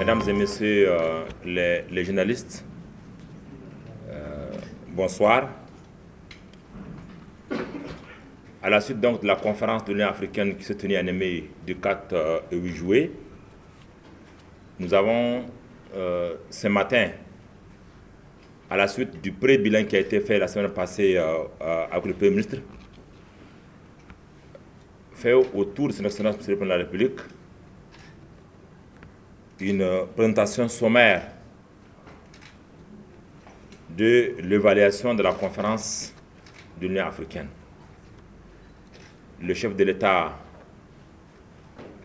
Mesdames et messieurs les journalistes, bonsoir. À la suite donc de la conférence de l'Union africaine qui s'est tenue à Niamey du 4 et 8 juillet, nous avons ce matin, à la suite du pré-bilan qui a été fait la semaine passée avec le Premier ministre, fait autour de son Excellence M. le Président de la République une présentation sommaire de l'évaluation de la conférence de l'Union africaine. Le chef de l'État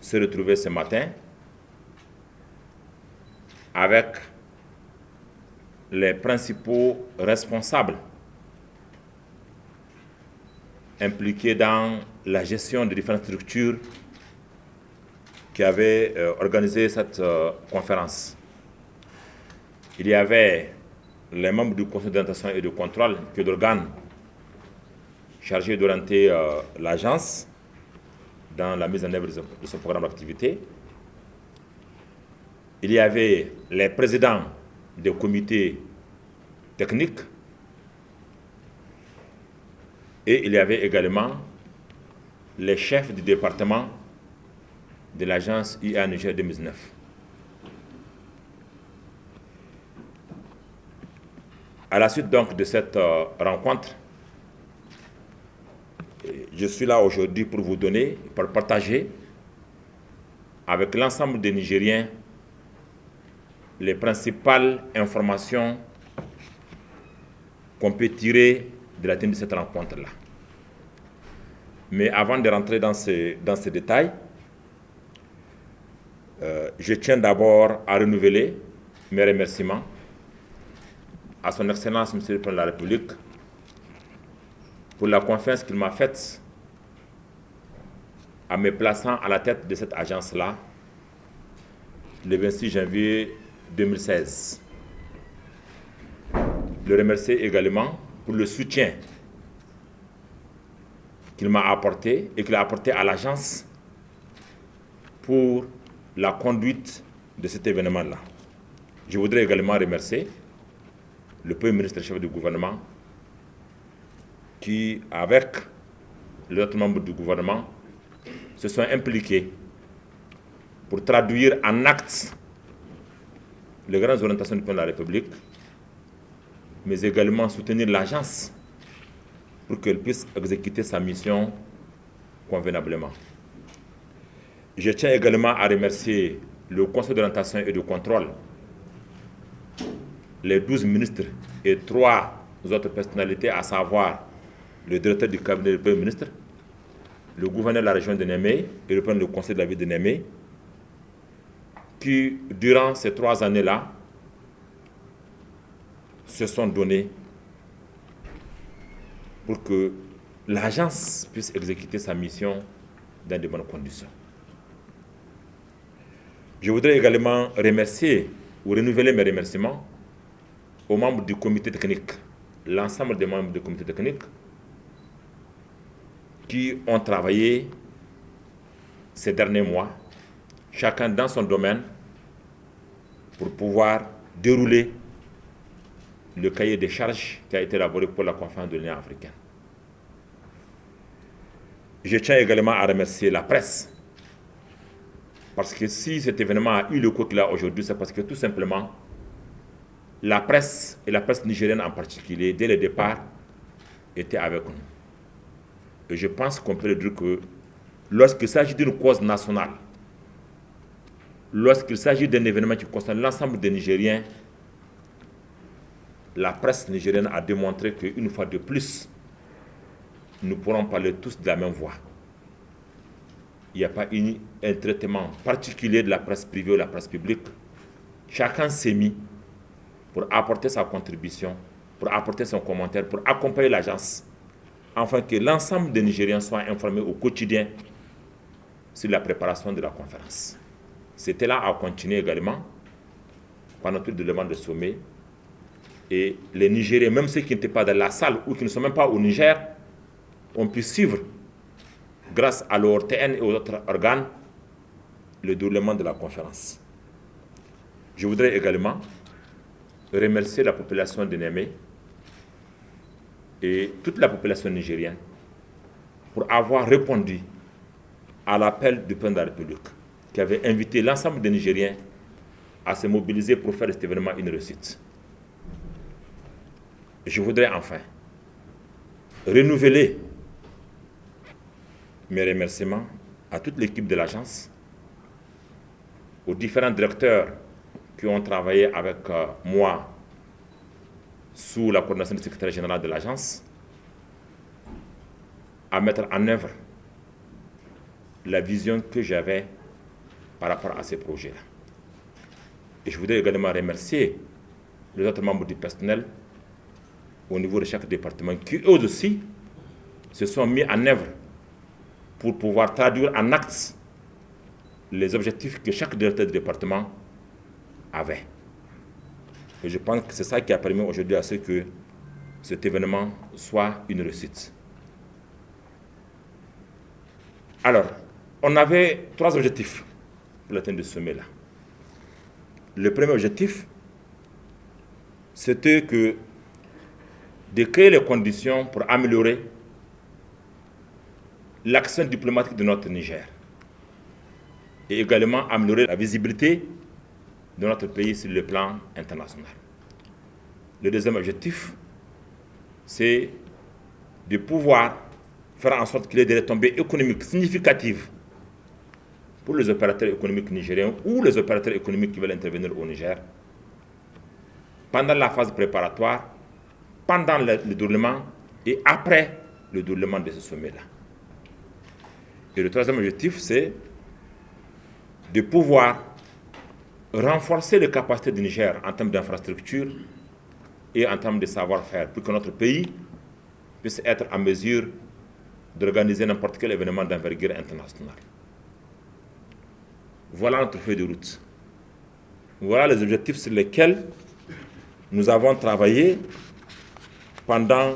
s'est retrouvé ce matin avec les principaux responsables impliqués dans la gestion de différentes structures qui avaient organisé cette conférence. Il y avait les membres du Conseil d'orientation et de contrôle, qui est l'organe chargé d'orienter l'agence dans la mise en œuvre de son programme d'activité. Il y avait les présidents des comités techniques et il y avait également les chefs du département de l'agence IA Niger 2019. À la suite donc de cette rencontre, je suis là aujourd'hui pour vous donner, pour partager avec l'ensemble des Nigériens les principales informations qu'on peut tirer de la tenue de cette rencontre-là. Mais avant de rentrer dans ces détails, je tiens d'abord à renouveler mes remerciements à son Excellence, Monsieur le Président de la République, pour la confiance qu'il m'a faite en me plaçant à la tête de cette agence-là le 26 janvier 2016. Le remercier également pour le soutien qu'il m'a apporté et qu'il a apporté à l'agence pour la conduite de cet événement-là. Je voudrais également remercier le Premier ministre chef du gouvernement qui, avec les autres membres du gouvernement, se sont impliqués pour traduire en actes les grandes orientations du président de la République, mais également soutenir l'agence pour qu'elle puisse exécuter sa mission convenablement. Je tiens également à remercier le Conseil d'orientation et de contrôle, les 12 ministres et 3 autres personnalités, à savoir le directeur du cabinet du Premier ministre, le gouverneur de la région de Niamey et le président du conseil de la ville de Niamey, qui, durant ces 3 années-là, se sont donnés pour que l'agence puisse exécuter sa mission dans de bonnes conditions. Je voudrais également remercier ou renouveler mes remerciements aux membres du comité technique, l'ensemble des membres du comité technique qui ont travaillé ces derniers mois, chacun dans son domaine, pour pouvoir dérouler le cahier des charges qui a été élaboré pour la conférence de l'Union africaine. Je tiens également à remercier la presse, parce que si cet événement a eu le coût qu'il a aujourd'hui, c'est parce que tout simplement, la presse, et la presse nigérienne en particulier, dès le départ, était avec nous. Et je pense qu'on peut dire que lorsqu'il s'agit d'une cause nationale, lorsqu'il s'agit d'un événement qui concerne l'ensemble des Nigériens, la presse nigérienne a démontré qu'une fois de plus, nous pourrons parler tous de la même voix. Il n'y a pas un traitement particulier de la presse privée ou de la presse publique. Chacun s'est mis pour apporter sa contribution, pour apporter son commentaire, pour accompagner l'agence, afin que l'ensemble des Nigériens soient informés au quotidien sur la préparation de la conférence. C'était là à continuer également pendant tout le demande de sommet. Et les Nigériens, même ceux qui n'étaient pas dans la salle ou qui ne sont même pas au Niger, ont pu suivre, grâce à l'ORTN et aux autres organes, le déroulement de la conférence. Je voudrais également remercier la population de Niamey et toute la population nigérienne pour avoir répondu à l'appel du président de la République, qui avait invité l'ensemble des Nigériens à se mobiliser pour faire de cet événement une réussite. Je voudrais enfin renouveler mes remerciements à toute l'équipe de l'agence, aux différents directeurs qui ont travaillé avec moi sous la coordination du secrétaire général de l'agence, à mettre en œuvre la vision que j'avais par rapport à ces projets-là. Et je voudrais également remercier les autres membres du personnel au niveau de chaque département qui, eux aussi, se sont mis en œuvre pour pouvoir traduire en actes les objectifs que chaque directeur de département avait. Et je pense que c'est ça qui a permis aujourd'hui à ce que cet événement soit une réussite. Alors, on avait 3 objectifs pour l'atteinte de ce sommet-là. Le premier objectif, c'était de créer les conditions pour améliorer l'action diplomatique de notre Niger et également améliorer la visibilité de notre pays sur le plan international. Le deuxième objectif, c'est de pouvoir faire en sorte qu'il y ait des retombées économiques significatives pour les opérateurs économiques nigériens ou les opérateurs économiques qui veulent intervenir au Niger pendant la phase préparatoire, pendant le déroulement et après le déroulement de ce sommet-là. Et le troisième objectif, c'est de pouvoir renforcer les capacités du Niger en termes d'infrastructure et en termes de savoir-faire pour que notre pays puisse être en mesure d'organiser n'importe quel événement d'envergure internationale. Voilà notre feuille de route. Voilà les objectifs sur lesquels nous avons travaillé pendant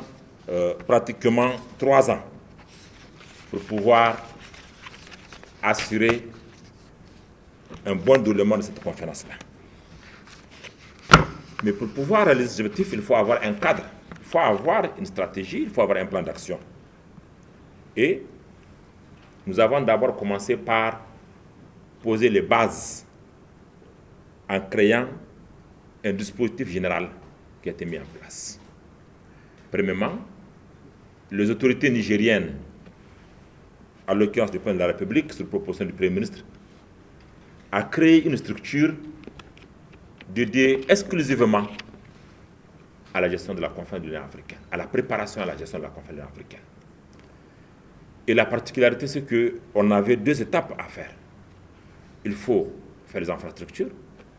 pratiquement 3 ans pour pouvoir assurer un bon déroulement de cette conférence-là. Mais pour pouvoir réaliser ces objectifs, il faut avoir un cadre, il faut avoir une stratégie, il faut avoir un plan d'action. Et nous avons d'abord commencé par poser les bases en créant un dispositif général qui a été mis en place. Premièrement, les autorités nigériennes, à l'occurrence du président de la République, sur proposition du Premier ministre, a créé une structure dédiée exclusivement à la gestion de la conférence de l'Union africaine, à la préparation à la gestion de la conférence de l'Union africaine. Et la particularité, c'est qu'on avait 2 étapes à faire. Il faut faire les infrastructures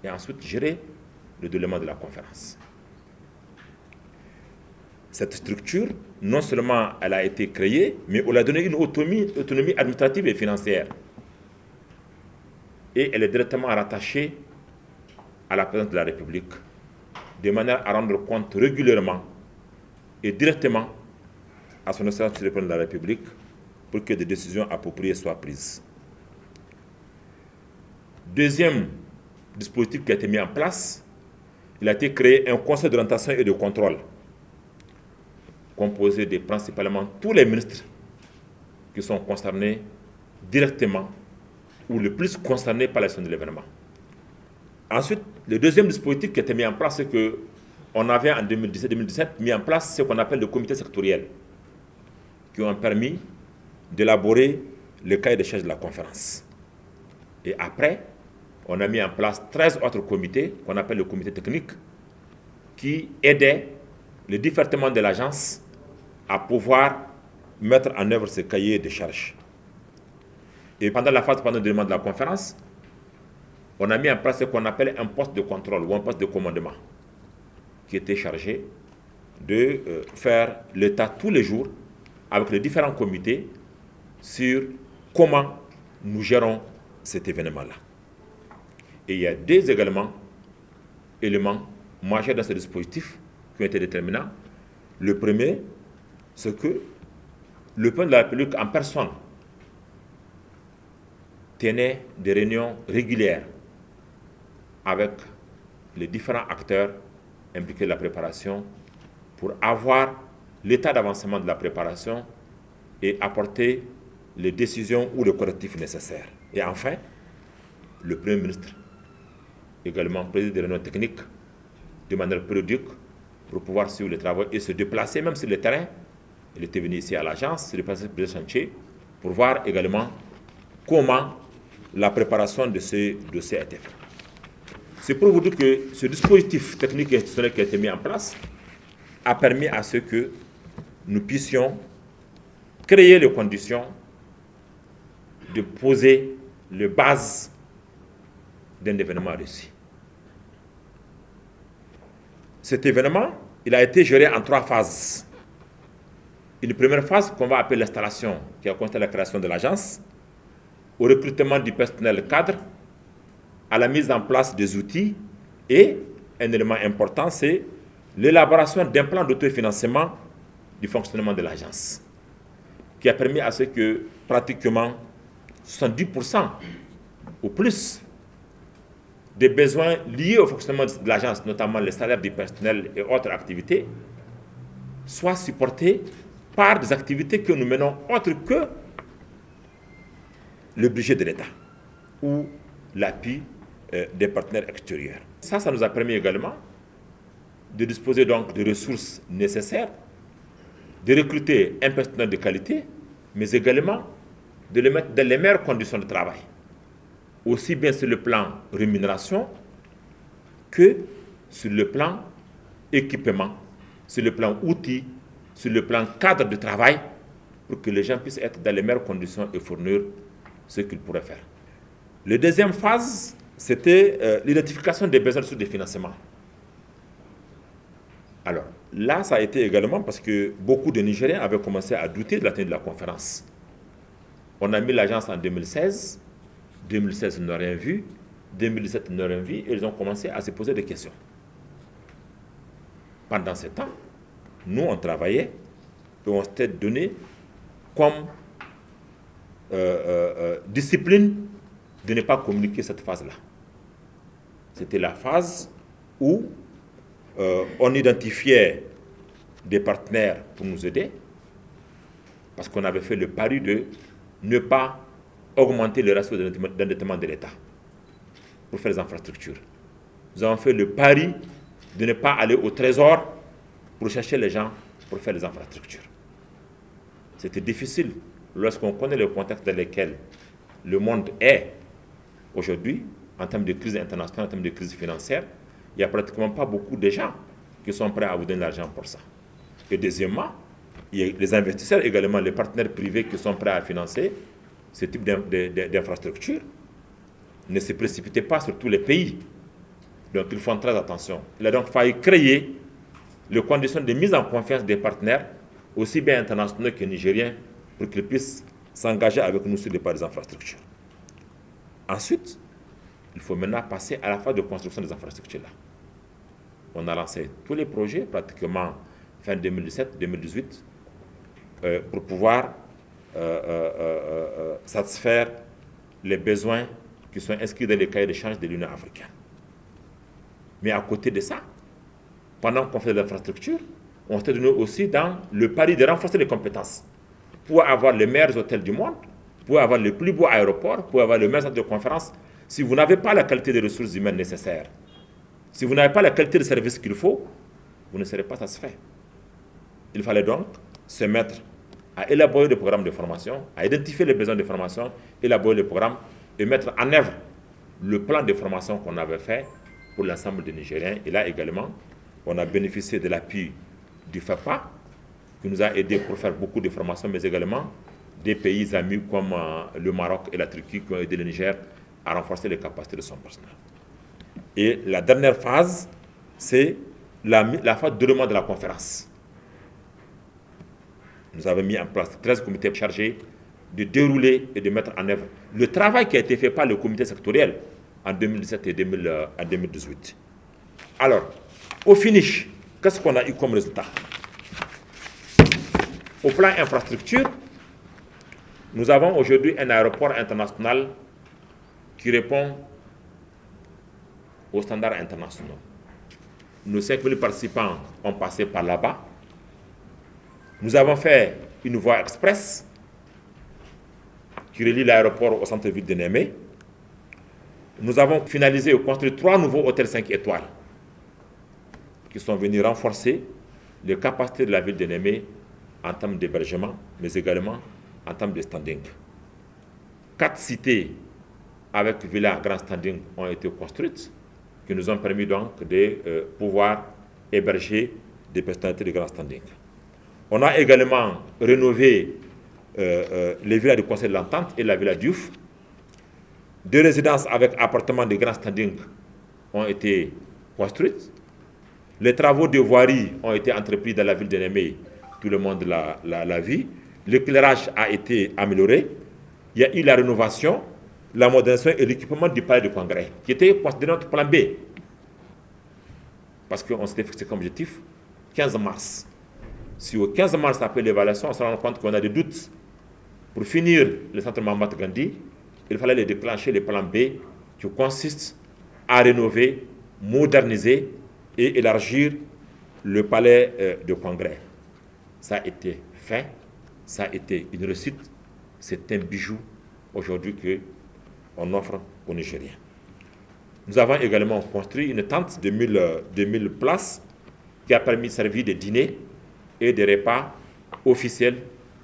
et ensuite gérer le déroulement de la conférence. Cette structure, non seulement elle a été créée, mais on lui a donné une autonomie administrative et financière. Et elle est directement rattachée à la présidence de la République, de manière à rendre compte régulièrement et directement à son Excellence le président de la République pour que des décisions appropriées soient prises. Deuxième dispositif qui a été mis en place, il a été créé un conseil d'orientation et de contrôle composé de principalement tous les ministres qui sont concernés directement ou le plus concernés par la gestion de l'événement. Ensuite, le deuxième dispositif qui a été mis en place, c'est qu'on avait en 2017 mis en place ce qu'on appelle le comité sectoriel, qui ont permis d'élaborer le cahier des charges de la conférence. Et après, on a mis en place 13 autres comités, qu'on appelle le comité technique, qui aidaient les départements de l'agence à pouvoir mettre en œuvre ce cahier de charges. Et pendant le déroulement de la conférence, on a mis en place ce qu'on appelle un poste de contrôle ou un poste de commandement, qui était chargé de faire l'état tous les jours avec les différents comités sur comment nous gérons cet événement-là. Et il y a 2 éléments majeurs dans ce dispositif qui ont été déterminants. Le premier, c'est que le président de la République en personne tenait des réunions régulières avec les différents acteurs impliqués dans la préparation pour avoir l'état d'avancement de la préparation et apporter les décisions ou les correctifs nécessaires. Et enfin, le Premier ministre également préside des réunions techniques de manière périodique pour pouvoir suivre les travaux et se déplacer même sur le terrain. Il était venu ici à l'agence, se déplacer sur le chantier pour voir également comment la préparation de ce dossier a été faite. C'est pour vous dire que ce dispositif technique et institutionnel qui a été mis en place a permis à ce que nous puissions créer les conditions de poser les bases d'un événement réussi. Cet événement, il a été géré en 3 phases. Une première phase qu'on va appeler l'installation, qui a consisté à la création de l'agence, au recrutement du personnel cadre, à la mise en place des outils et, un élément important, c'est l'élaboration d'un plan d'autofinancement du fonctionnement de l'agence, qui a permis à ce que pratiquement 70% ou plus des besoins liés au fonctionnement de l'agence, notamment les salaires du personnel et autres activités, soient supportés par des activités que nous menons autres que le budget de l'État ou l'appui des partenaires extérieurs. Ça nous a permis également de disposer donc de ressources nécessaires, de recruter un personnel de qualité, mais également de les mettre dans les meilleures conditions de travail, aussi bien sur le plan rémunération que sur le plan équipement, sur le plan outils, sur le plan cadre de travail, pour que les gens puissent être dans les meilleures conditions et fournir ce qu'ils pourraient faire. La deuxième phase, c'était l'identification des besoins de financement. Alors, là, ça a été également parce que beaucoup de Nigériens avaient commencé à douter de la tenue de la conférence. On a mis l'agence en 2016. 2016, ils n'ont rien vu. 2017, ils n'ont rien vu. Et ils ont commencé à se poser des questions. Pendant ce temps, nous, on travaillait et on s'était donné comme discipline de ne pas communiquer cette phase-là. C'était la phase où on identifiait des partenaires pour nous aider, parce qu'on avait fait le pari de ne pas augmenter le ratio d'endettement de l'État pour faire les infrastructures. Nous avons fait le pari de ne pas aller au trésor pour chercher les gens pour faire les infrastructures. C'était difficile lorsqu'on connaît le contexte dans lequel le monde est aujourd'hui, en termes de crise internationale, en termes de crise financière. Il n'y a pratiquement pas beaucoup de gens qui sont prêts à vous donner l'argent pour ça. Et deuxièmement, il y a les investisseurs également, les partenaires privés qui sont prêts à financer ce type d'infrastructures. Ne se précipitez pas sur tous les pays. Donc il faut très attention. Il a donc fallu créer les conditions de mise en confiance des partenaires, aussi bien internationaux que nigériens, pour qu'ils puissent s'engager avec nous sur les parts des infrastructures. Ensuite, il faut maintenant passer à la phase de construction des infrastructures-là. On a lancé tous les projets, pratiquement fin 2017-2018, pour pouvoir satisfaire les besoins qui sont inscrits dans les cahiers d'échange de l'Union africaine. Mais à côté de ça, pendant qu'on fait de l'infrastructure, on s'est donné aussi dans le pari de renforcer les compétences pour avoir les meilleurs hôtels du monde, pour avoir les plus beaux aéroports, pour avoir les meilleurs centres de conférence. Si vous n'avez pas la qualité des ressources humaines nécessaires, si vous n'avez pas la qualité de service qu'il faut, vous ne serez pas satisfait. Il fallait donc se mettre à élaborer des programmes de formation, à identifier les besoins de formation, élaborer les programmes et mettre en œuvre le plan de formation qu'on avait fait pour l'ensemble des Nigériens. Et là également, on a bénéficié de l'appui du FAPA, qui nous a aidés pour faire beaucoup de formations, mais également des pays amis comme le Maroc et la Turquie qui ont aidé le Niger à renforcer les capacités de son personnel. Et la dernière phase, c'est la phase de déroulement de la conférence. Nous avons mis en place 13 comités chargés de dérouler et de mettre en œuvre le travail qui a été fait par le comité sectoriel en 2017 et 2018. Alors, au finish, qu'est-ce qu'on a eu comme résultat? Au plan infrastructure, nous avons aujourd'hui un aéroport international qui répond aux standards internationaux. nos 5000 participants ont passé par là-bas. Nous avons fait une voie express qui relie l'aéroport au centre-ville de Niamey. Nous avons finalisé et construit 3 nouveaux hôtels 5 étoiles qui sont venus renforcer les capacités de la ville de Niamey en termes d'hébergement, mais également en termes de standing. 4 cités avec villa grand standing ont été construites, qui nous ont permis donc de pouvoir héberger des personnalités de grand standing. On a également rénové les villas du Conseil de l'Entente et la villa Diouf. 2 résidences avec appartements de grand standing ont été construites. Les travaux de voirie ont été entrepris dans la ville de Niamey, tout le monde l'a vu. L'éclairage a été amélioré. Il y a eu la rénovation, la modernisation et l'équipement du palais de congrès, qui était considéré notre plan B. Parce qu'on s'était fixé comme objectif 15 mars. Si au 15 mars, après l'évaluation, on se rend compte qu'on a des doutes pour finir le centre Mahatma Gandhi, il fallait déclencher le plan B qui consiste à rénover, moderniser et élargir le palais de congrès. Ça a été fait, ça a été une réussite, c'est un bijou aujourd'hui qu'on offre aux Nigériens. Nous avons également construit une tente de 1000 places qui a permis de servir des dîners et des repas officiels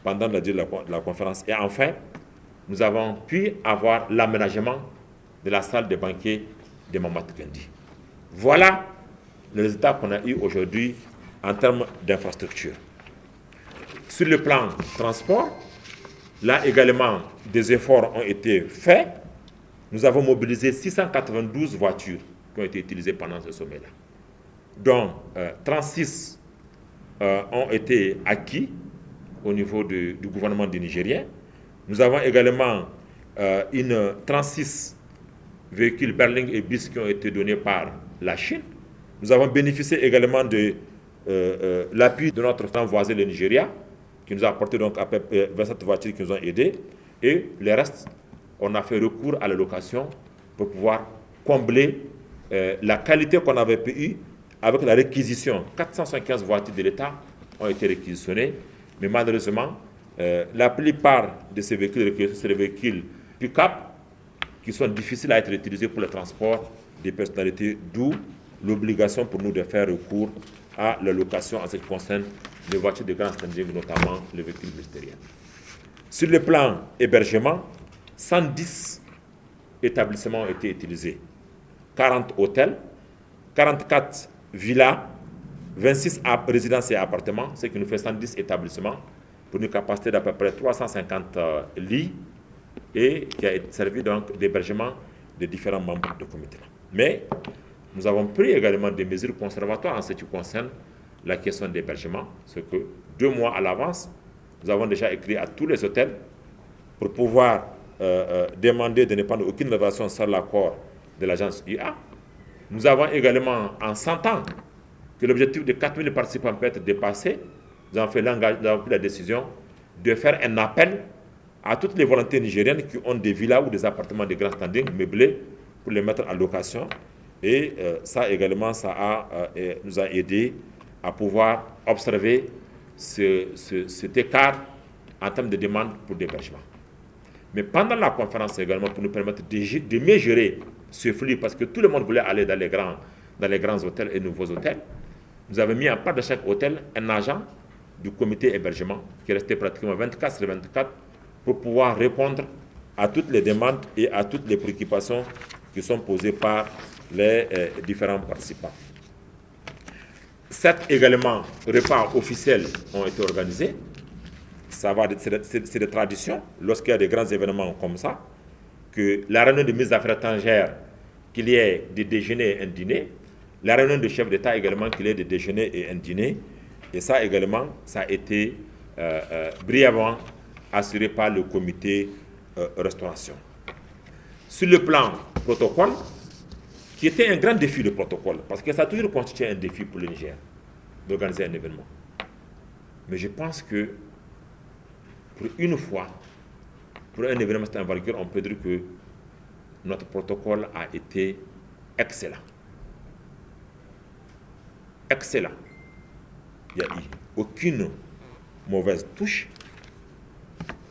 pendant la durée de la conférence. Et enfin, nous avons pu avoir l'aménagement de la salle de banquet de Mahatma Gandhi. Voilà le résultat qu'on a eu aujourd'hui en termes d'infrastructure. Sur le plan transport, là également, des efforts ont été faits. Nous avons mobilisé 692 voitures qui ont été utilisées pendant ce sommet-là, dont 36 ont été acquis au niveau du gouvernement du Nigérien. Nous avons également 36 véhicules Berling et bus qui ont été donnés par la Chine. Nous avons bénéficié également de l'appui de notre frère voisin, le Nigeria, qui nous a apporté donc à peu près 27 voitures qui nous ont aidés. Et le reste, on a fait recours à la location pour pouvoir combler la qualité qu'on avait eue avec la réquisition. 475 voitures de l'État ont été réquisitionnées, mais malheureusement, la plupart de ces véhicules réquisitionnés, c'est des véhicules pick-up qui sont difficiles à être utilisés pour le transport des personnalités, d'où l'obligation pour nous de faire recours à la location en ce qui concerne les voitures de grand standing, notamment les véhicules ministériels. Sur le plan hébergement, 110 établissements ont été utilisés, 40 hôtels, 44 villas, 26 résidences et appartements, ce qui nous fait 110 établissements pour une capacité d'à peu près 350 lits et qui a servi donc d'hébergement de différents membres du comité. Mais nous avons pris également des mesures conservatoires en ce qui concerne la question d'hébergement, ce que 2 mois à l'avance, nous avons déjà écrit à tous les hôtels pour pouvoir demander de ne prendre aucune réservation sans l'accord de l'agence IA. Nous avons également, en sentant que l'objectif de 4000 participants peut être dépassé, nous avons pris la décision de faire un appel à toutes les volontés nigériennes qui ont des villas ou des appartements de grand standing meublés pour les mettre en location. Et ça également, nous a aidé à pouvoir observer cet écart en termes de demande pour l'hébergement. Mais pendant la conférence également, pour nous permettre de mieux gérer ce flux, parce que tout le monde voulait aller dans les grands hôtels et nouveaux hôtels, nous avons mis en place de chaque hôtel un agent du comité hébergement qui restait pratiquement 24 sur 24 pour pouvoir répondre à toutes les demandes et à toutes les préoccupations qui sont posées par les différents participants. 7 également repas officiels ont été organisés. C'est des traditions, lorsqu'il y a des grands événements comme ça, que la réunion de ministre des Affaires étrangères, qu'il y ait des déjeuners et un dîner, la réunion de chef d'État également, qu'il y ait des déjeuners et un dîner, et ça également, ça a été brièvement assuré par le comité restauration. Sur le plan protocole, qui était un grand défi, le protocole, parce que ça a toujours constitué un défi pour le Niger d'organiser un événement. Mais je pense que pour une fois, pour un événement de cette envergure, on peut dire que notre protocole a été excellent. excellent. Il n'y a eu aucune mauvaise touche.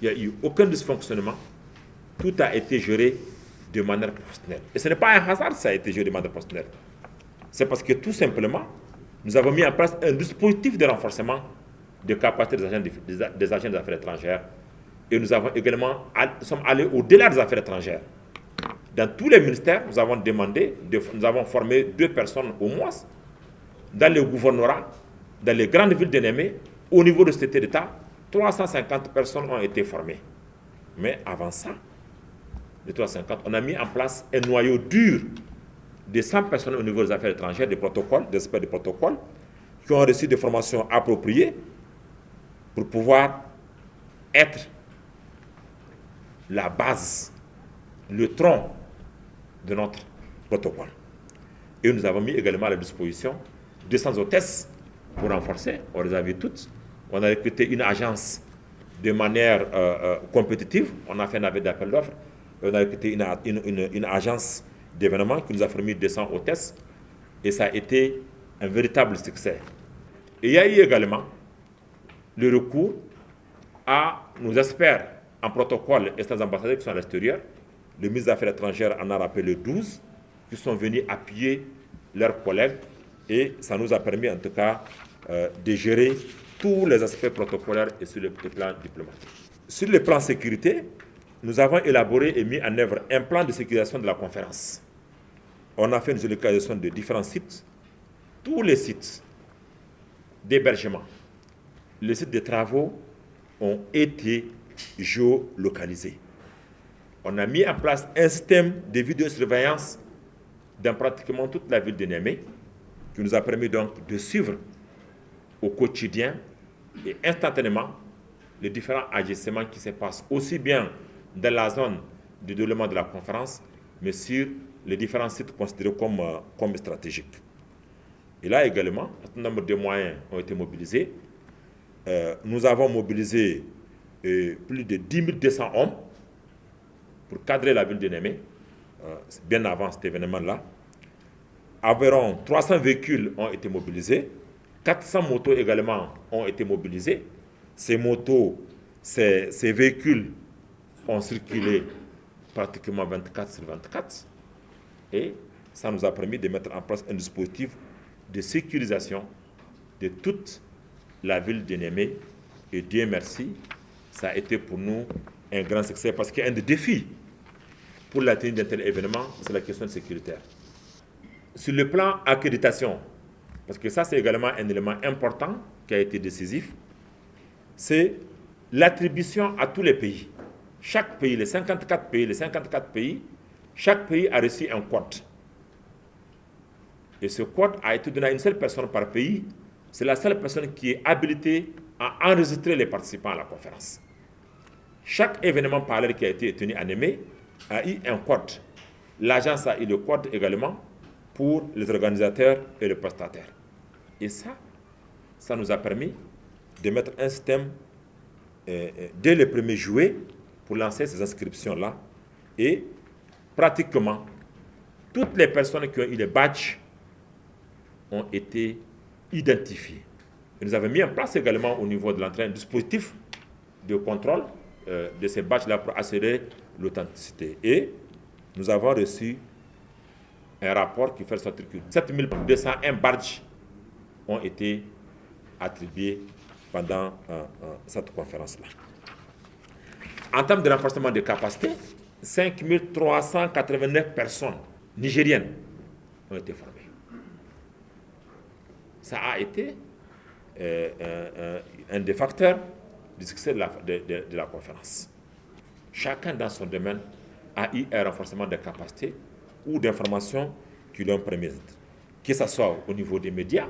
Il n'y a eu aucun dysfonctionnement. Tout a été géré de manière professionnelle. Et ce n'est pas un hasard, ça a été géré de manière professionnelle. C'est parce que tout simplement, nous avons mis en place un dispositif de renforcement des capacités des agents des affaires étrangères. Et nous avons également, sommes allés au-delà des affaires étrangères. Dans tous les ministères, nous avons nous avons formé 2 personnes au moins. Dans le gouvernorat, dans les grandes villes d'Ennemé, au niveau de cet État, 350 personnes ont été formées. Mais avant ça, les 350, on a mis en place un noyau dur de 100 personnes au niveau des affaires étrangères, des protocoles, des experts de protocoles, qui ont reçu des formations appropriées pour pouvoir être la base, le tronc de notre protocole. Et nous avons mis également à la disposition 200 hôtesses pour renforcer. On les a vues toutes. On a recruté une agence de manière compétitive. On a fait un appel d'offres. On a recruté une agence d'événements qui nous a fourni 200 hôtesses. Et ça a été un véritable succès. Et il y a eu également le recours à nos experts en protocole et sans ambassadeurs qui sont à l'extérieur. Le ministre des Affaires étrangères en a rappelé 12 qui sont venus appuyer leurs collègues et ça nous a permis en tout cas de gérer tous les aspects protocolaires et sur le plan diplomatique. Sur le plan sécurité, nous avons élaboré et mis en œuvre un plan de sécurisation de la conférence. On a fait une géolocalisation de différents sites, tous les sites d'hébergement, les sites de travaux ont été géolocalisés. On a mis en place un système de vidéosurveillance dans pratiquement toute la ville de Niamey, qui nous a permis donc de suivre au quotidien et instantanément les différents agissements qui se passent aussi bien dans la zone de déroulement de la conférence, mais sur les différents sites considérés comme stratégiques. Et là également, un certain nombre de moyens ont été mobilisés. Nous avons mobilisé plus de 10 200 hommes pour cadrer la ville de Niamey, bien avant cet événement-là. Environ 300 véhicules ont été mobilisés, 400 motos également ont été mobilisées. Ces motos, ces véhicules ont circulé pratiquement 24 sur 24 et ça nous a permis de mettre en place un dispositif de sécurisation de toute la ville de Niamey. Et Dieu merci, ça a été pour nous un grand succès parce qu'un des défis pour la tenue d'un tel événement, c'est la question sécuritaire. Sur le plan accréditation, parce que ça c'est également un élément important qui a été décisif, c'est l'attribution à tous les pays. Chaque pays, les 54 pays, chaque pays a reçu un code. Et ce code a été donné à une seule personne par pays. C'est la seule personne qui est habilitée à enregistrer les participants à la conférence. Chaque événement parallèle qui a été tenu à Niamey a eu un code. L'agence a eu le code également pour les organisateurs et les prestataires. Et ça nous a permis de mettre un système dès le 1er juillet pour lancer ces inscriptions-là. Et pratiquement, toutes les personnes qui ont eu les badges ont été identifiées. Et nous avons mis en place également au niveau de l'entrée un dispositif de contrôle de ces badges-là pour assurer l'authenticité. Et nous avons reçu un rapport qui fait sortir que 7201 badges ont été attribués pendant cette conférence-là. En termes de renforcement des capacités, 5389 personnes nigériennes ont été formées. Ça a été un des facteurs du succès de la conférence. Chacun dans son domaine a eu un renforcement des capacités ou d'informations qui l'ont permis. Que ce soit au niveau des médias,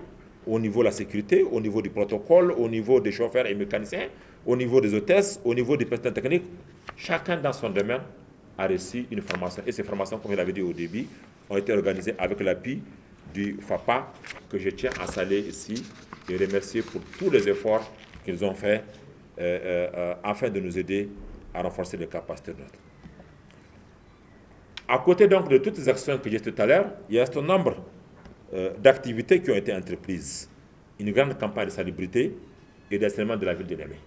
au niveau de la sécurité, au niveau du protocole, au niveau des chauffeurs et mécaniciens, au niveau des hôtesses, au niveau des personnels techniques, chacun dans son domaine a reçu une formation. Et ces formations, comme je l'avais dit au début, ont été organisées avec l'appui du FAPA, que je tiens à saluer ici et remercier pour tous les efforts qu'ils ont faits afin de nous aider à renforcer les capacités de notre. À côté donc de toutes les actions que j'ai dit tout à l'heure, il y a un certain nombre d'activités qui ont été entreprises. Une grande campagne de salubrité et d'assainissement de la ville de Niamey.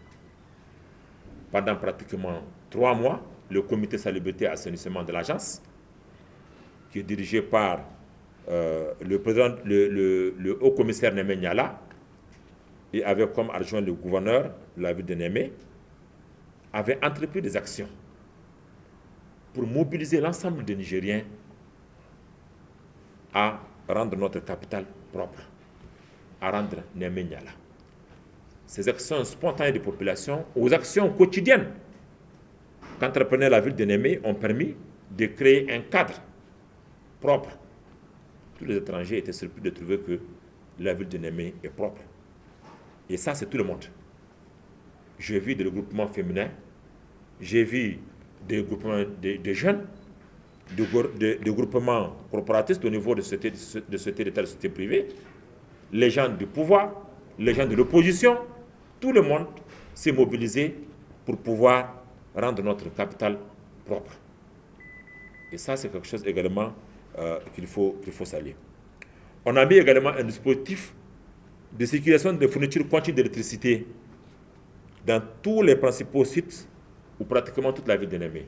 Pendant pratiquement 3 mois, le comité salubrité et assainissement de l'agence, qui est dirigé par le président, le haut commissaire Niamey Niala, et avec comme adjoint le gouverneur de la ville de Niamey, avait entrepris des actions pour mobiliser l'ensemble des Nigériens à rendre notre capitale propre, à rendre Niamey Niala. Ces actions spontanées de population aux actions quotidiennes qu'entreprenait la ville de Niamey ont permis de créer un cadre propre. Tous les étrangers étaient surpris de trouver que la ville de Niamey est propre. Et ça, c'est tout le monde. J'ai vu des regroupements féminins, j'ai vu des groupements de jeunes, des groupements corporatistes au niveau de sociétés d'État, de sociétés privées, les gens du pouvoir, les gens de l'opposition, tout le monde s'est mobilisé pour pouvoir rendre notre capitale propre. Et ça, c'est quelque chose également qu'il faut saluer. On a mis également un dispositif de sécurisation de fournitures continue d'électricité dans tous les principaux sites ou pratiquement toute la ville de Niamey.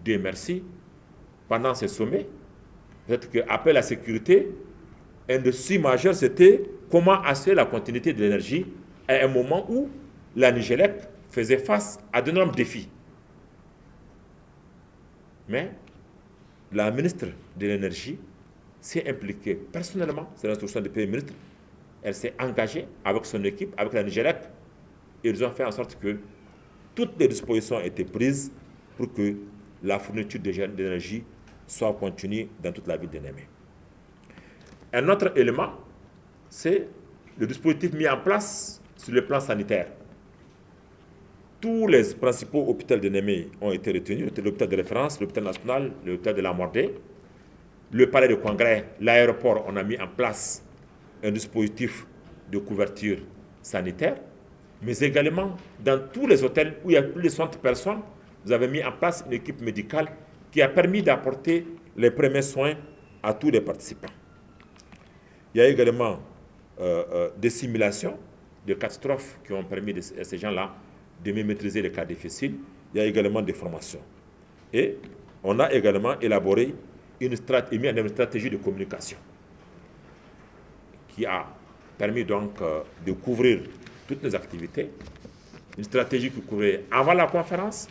Dieu merci, pendant ces sommets, peut-être qu'après la sécurité, un des soucis majeurs, c'était comment assurer la continuité de l'énergie à un moment où la Nigélec faisait face à d'énormes défis. Mais la ministre de l'Énergie s'est impliquée personnellement, c'est l'instruction du Premier ministre, elle s'est engagée avec son équipe, avec la Nigélec, et ils ont fait en sorte que toutes les dispositions ont été prises pour que la fourniture d'énergie soit continue dans toute la ville de Niamey. Un autre élément, c'est le dispositif mis en place sur le plan sanitaire. Tous les principaux hôpitaux de Niamey ont été retenus, l'hôpital de référence, l'hôpital national, l'hôpital de la Mordée, le palais de congrès, l'aéroport, on a mis en place un dispositif de couverture sanitaire, mais également dans tous les hôtels où il y a plus de 60 personnes, vous avez mis en place une équipe médicale qui a permis d'apporter les premiers soins à tous les participants. Il y a également des simulations de catastrophes qui ont permis à ces gens-là de maîtriser les cas difficiles. Il y a également des formations. Et on a également élaboré une stratégie de communication qui a permis donc de couvrir toutes les activités. Une stratégie qui couvrait avant la conférence,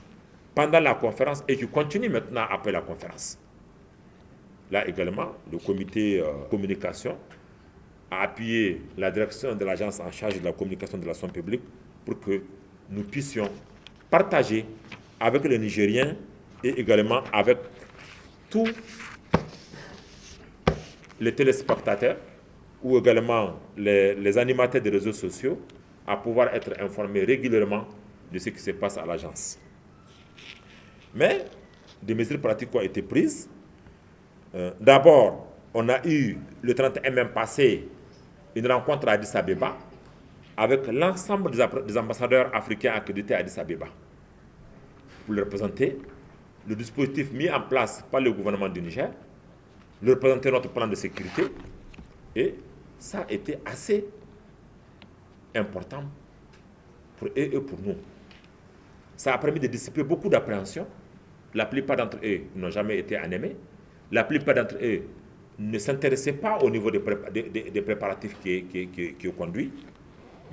pendant la conférence et qui continue maintenant après la conférence. Là également, le comité communication a appuyé la direction de l'agence en charge de la communication de l'action publique pour que nous puissions partager avec les Nigériens et également avec tous les téléspectateurs ou également les animateurs des réseaux sociaux à pouvoir être informés régulièrement de ce qui se passe à l'agence. Mais des mesures pratiques ont été prises. D'abord, on a eu le 31 mai passé une rencontre à Addis Abeba avec l'ensemble des ambassadeurs africains accrédités à Addis Abeba pour leur présenter le dispositif mis en place par le gouvernement du Niger, leur présenter notre plan de sécurité, et ça a été assez important pour eux et pour nous. Ça a permis de dissiper beaucoup d'appréhension. La plupart d'entre eux n'ont jamais été à Niamey. La plupart d'entre eux ne s'intéressaient pas au niveau des préparatifs qui ont conduit.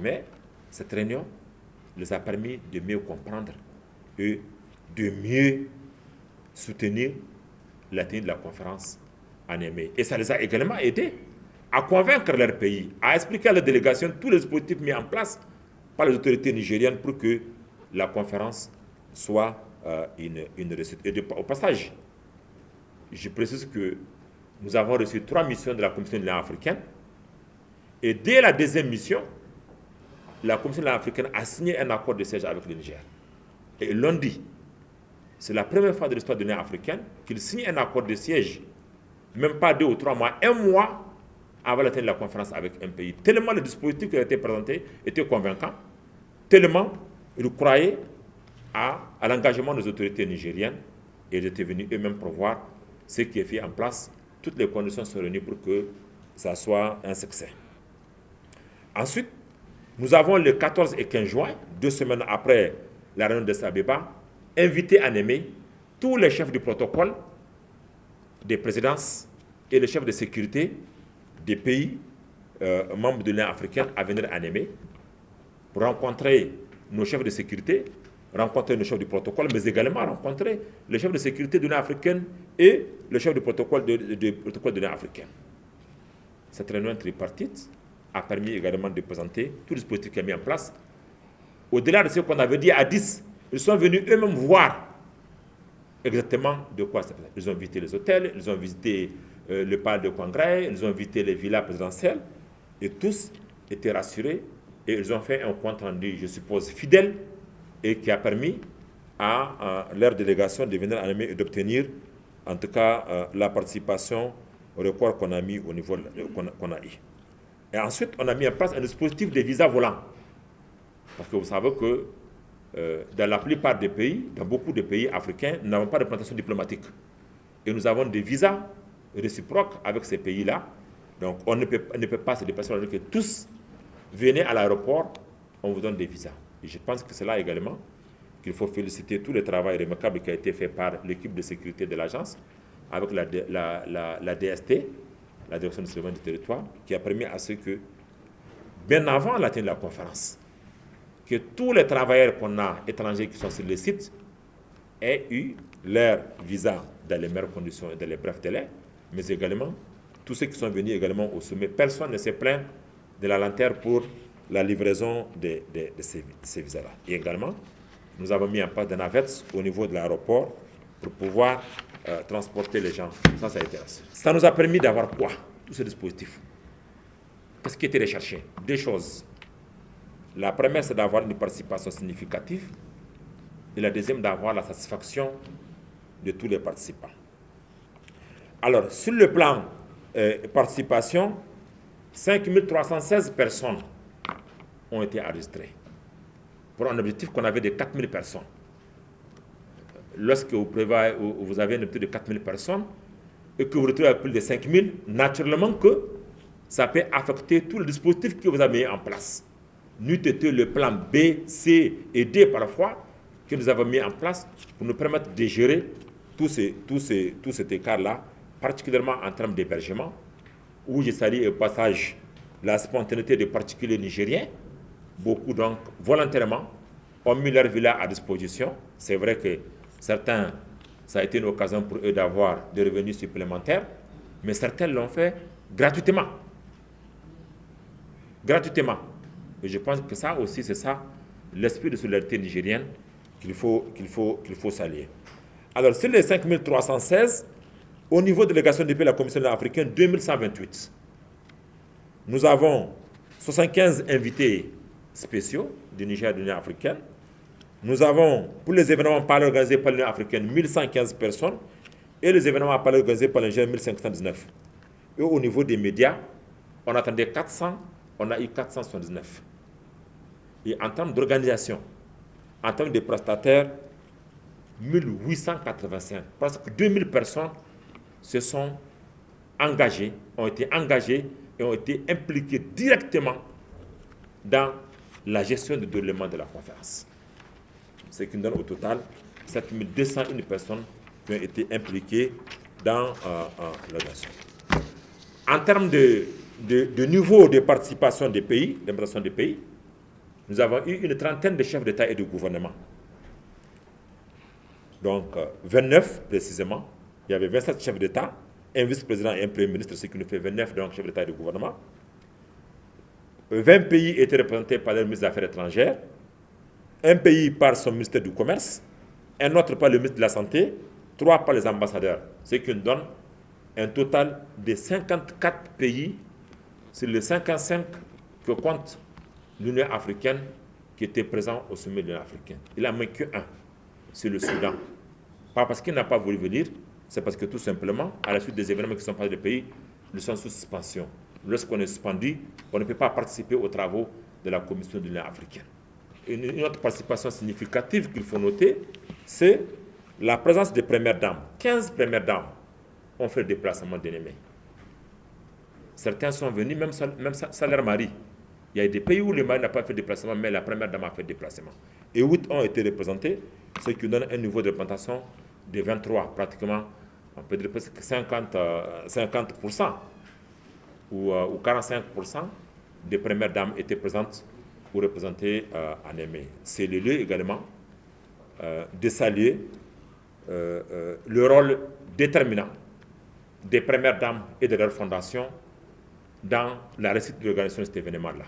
Mais cette réunion les a permis de mieux comprendre et de mieux soutenir la tenue de la conférence à Niamey. Et ça les a également aidés à convaincre leur pays, à expliquer à la délégation tous les dispositifs mis en place par les autorités nigériennes pour que la conférence soit une réussite. Et au passage, je précise que nous avons reçu 3 missions de la Commission de l'Union africaine. Et dès la deuxième mission, la Commission de l'Union africaine a signé un accord de siège avec le Niger. Et lundi, c'est la première fois de l'histoire de l'Union africaine qu'il signe un accord de siège, même pas 2 ou 3 mois, 1 mois avant la tenue de la conférence avec un pays. Tellement le dispositif qui a été présenté était convaincant, tellement ils croyaient à l'engagement des autorités nigériennes et ils étaient venus eux-mêmes pour voir ce qui est fait en place. Toutes les conditions sont réunies pour que ça soit un succès. Ensuite, nous avons le 14 et 15 juin, 2 semaines après la réunion de Abeba, invité à Niamey tous les chefs du protocole des présidences et les chefs de sécurité des pays membres de l'Union africaine à venir à Niamey pour rencontrer nos chefs de sécurité, rencontrer nos chefs du protocole, mais également rencontrer les chefs de sécurité de l'Union africaine et le chef du protocole de l'Union africaine. Cette réunion tripartite a permis également de présenter tout le dispositif qui est mis en place. Au-delà de ce qu'on avait dit à 10, ils sont venus eux-mêmes voir exactement de quoi ça s'agit. Ils ont visité les hôtels, ils ont visité le palais de congrès, ils ont visité les villas présidentielles, et tous étaient rassurés, et ils ont fait un compte rendu, je suppose, fidèle, et qui a permis à leur délégation de venir à Niamey et d'obtenir, en tout cas, la participation au record qu'on a mis au niveau qu'on a eu. Et ensuite, on a mis en place un dispositif de visa volant. Parce que vous savez que dans la plupart des pays, dans beaucoup de pays africains, nous n'avons pas de plantation diplomatique. Et nous avons des visas réciproques avec ces pays-là. Donc, on ne peut pas se déplacer. Que tous venez à l'aéroport, on vous donne des visas. Et je pense que c'est là également qu'il faut féliciter tout le travail remarquable qui a été fait par l'équipe de sécurité de l'agence, avec la DST, la Direction du Développement du Territoire, qui a permis à ce que, bien avant la tenue de la conférence, que tous les travailleurs qu'on a étrangers qui sont sur le site aient eu leur visa dans les meilleures conditions et dans les brefs délais, mais également tous ceux qui sont venus également au sommet. Personne ne s'est plaint de la lenteur pour la livraison de ces visas-là. Et également, nous avons mis en place des navettes au niveau de l'aéroport pour pouvoir transporter les gens. Ça a été assez. Ça nous a permis d'avoir quoi? Tous ces dispositifs. Qu'est-ce qui était recherché? Deux choses. La première, c'est d'avoir une participation significative. Et la deuxième, d'avoir la satisfaction de tous les participants. Alors, sur le plan participation, 5316 personnes ont été enregistrées pour un objectif qu'on avait de 4000 personnes. Lorsque vous avez un objectif de 4000 personnes et que vous retrouvez avec plus de 5000, naturellement que ça peut affecter tout le dispositif que vous avez mis en place. N'eût été le plan B, C et D parfois que nous avons mis en place pour nous permettre de gérer tout cet écart-là, particulièrement en termes d'hébergement, où je salue au passage la spontanéité des particuliers nigériens. Beaucoup, donc, volontairement, ont mis leur villa à disposition. C'est vrai que certains, ça a été une occasion pour eux d'avoir des revenus supplémentaires, mais certains l'ont fait gratuitement. Gratuitement. Et je pense que ça aussi, c'est ça, l'esprit de solidarité nigérienne qu'il faut saluer. Alors, sur les 5316, au niveau de délégation des pays de la Commission africaine, 2128. Nous avons 75 invités spéciaux du Niger et de l'Union africaine. Nous avons, pour les événements par organisés par l'Union africaine, 1115 personnes et les événements par organisés par l'Union 1519. Et au niveau des médias, on attendait 400, on a eu 479. Et en termes d'organisation, en termes de prestataires, 1885, presque 2000 personnes se sont engagées, ont été engagées et ont été impliquées directement dans la gestion du déroulement de la conférence. Ce qui nous donne au total 7201 personnes qui ont été impliquées dans l'organisation. En termes de niveau de participation des pays, d'implantation des pays, nous avons eu une trentaine de chefs d'État et de gouvernement. Donc, 29 précisément. Il y avait 27 chefs d'État, un vice-président et un premier ministre, ce qui nous fait 29 donc, chefs d'État et de gouvernement. 20 pays étaient représentés par le ministre des Affaires étrangères, un pays par son ministère du Commerce, un autre par le ministre de la Santé, 3 par les ambassadeurs, ce qui nous donne un total de 54 pays sur les 55 que compte l'Union africaine qui était présent au sommet de l'Union africaine. Il n'a manqué qu'un, c'est le Soudan. Pas parce qu'il n'a pas voulu venir, c'est parce que tout simplement, à la suite des événements qui sont passés dans le pays, nous sommes sous suspension. Lorsqu'on est suspendu, on ne peut pas participer aux travaux de la Commission de l'Union africaine. Une autre participation significative qu'il faut noter, c'est la présence des premières dames. 15 premières dames ont fait le déplacement de Niamey. Certains sont venus, même salaire mari. Il y a des pays où le mari n'a pas fait de déplacement, mais la première dame a fait de déplacement. Et 8 ont été représentés, ce qui donne un niveau de représentation de 23, pratiquement, on peut dire presque 50% ou 45% des premières dames étaient présentes ou représentées en Niamey. C'est le lieu également de saluer le rôle déterminant des premières dames et de leur fondation dans la réussite de l'organisation de cet événement-là.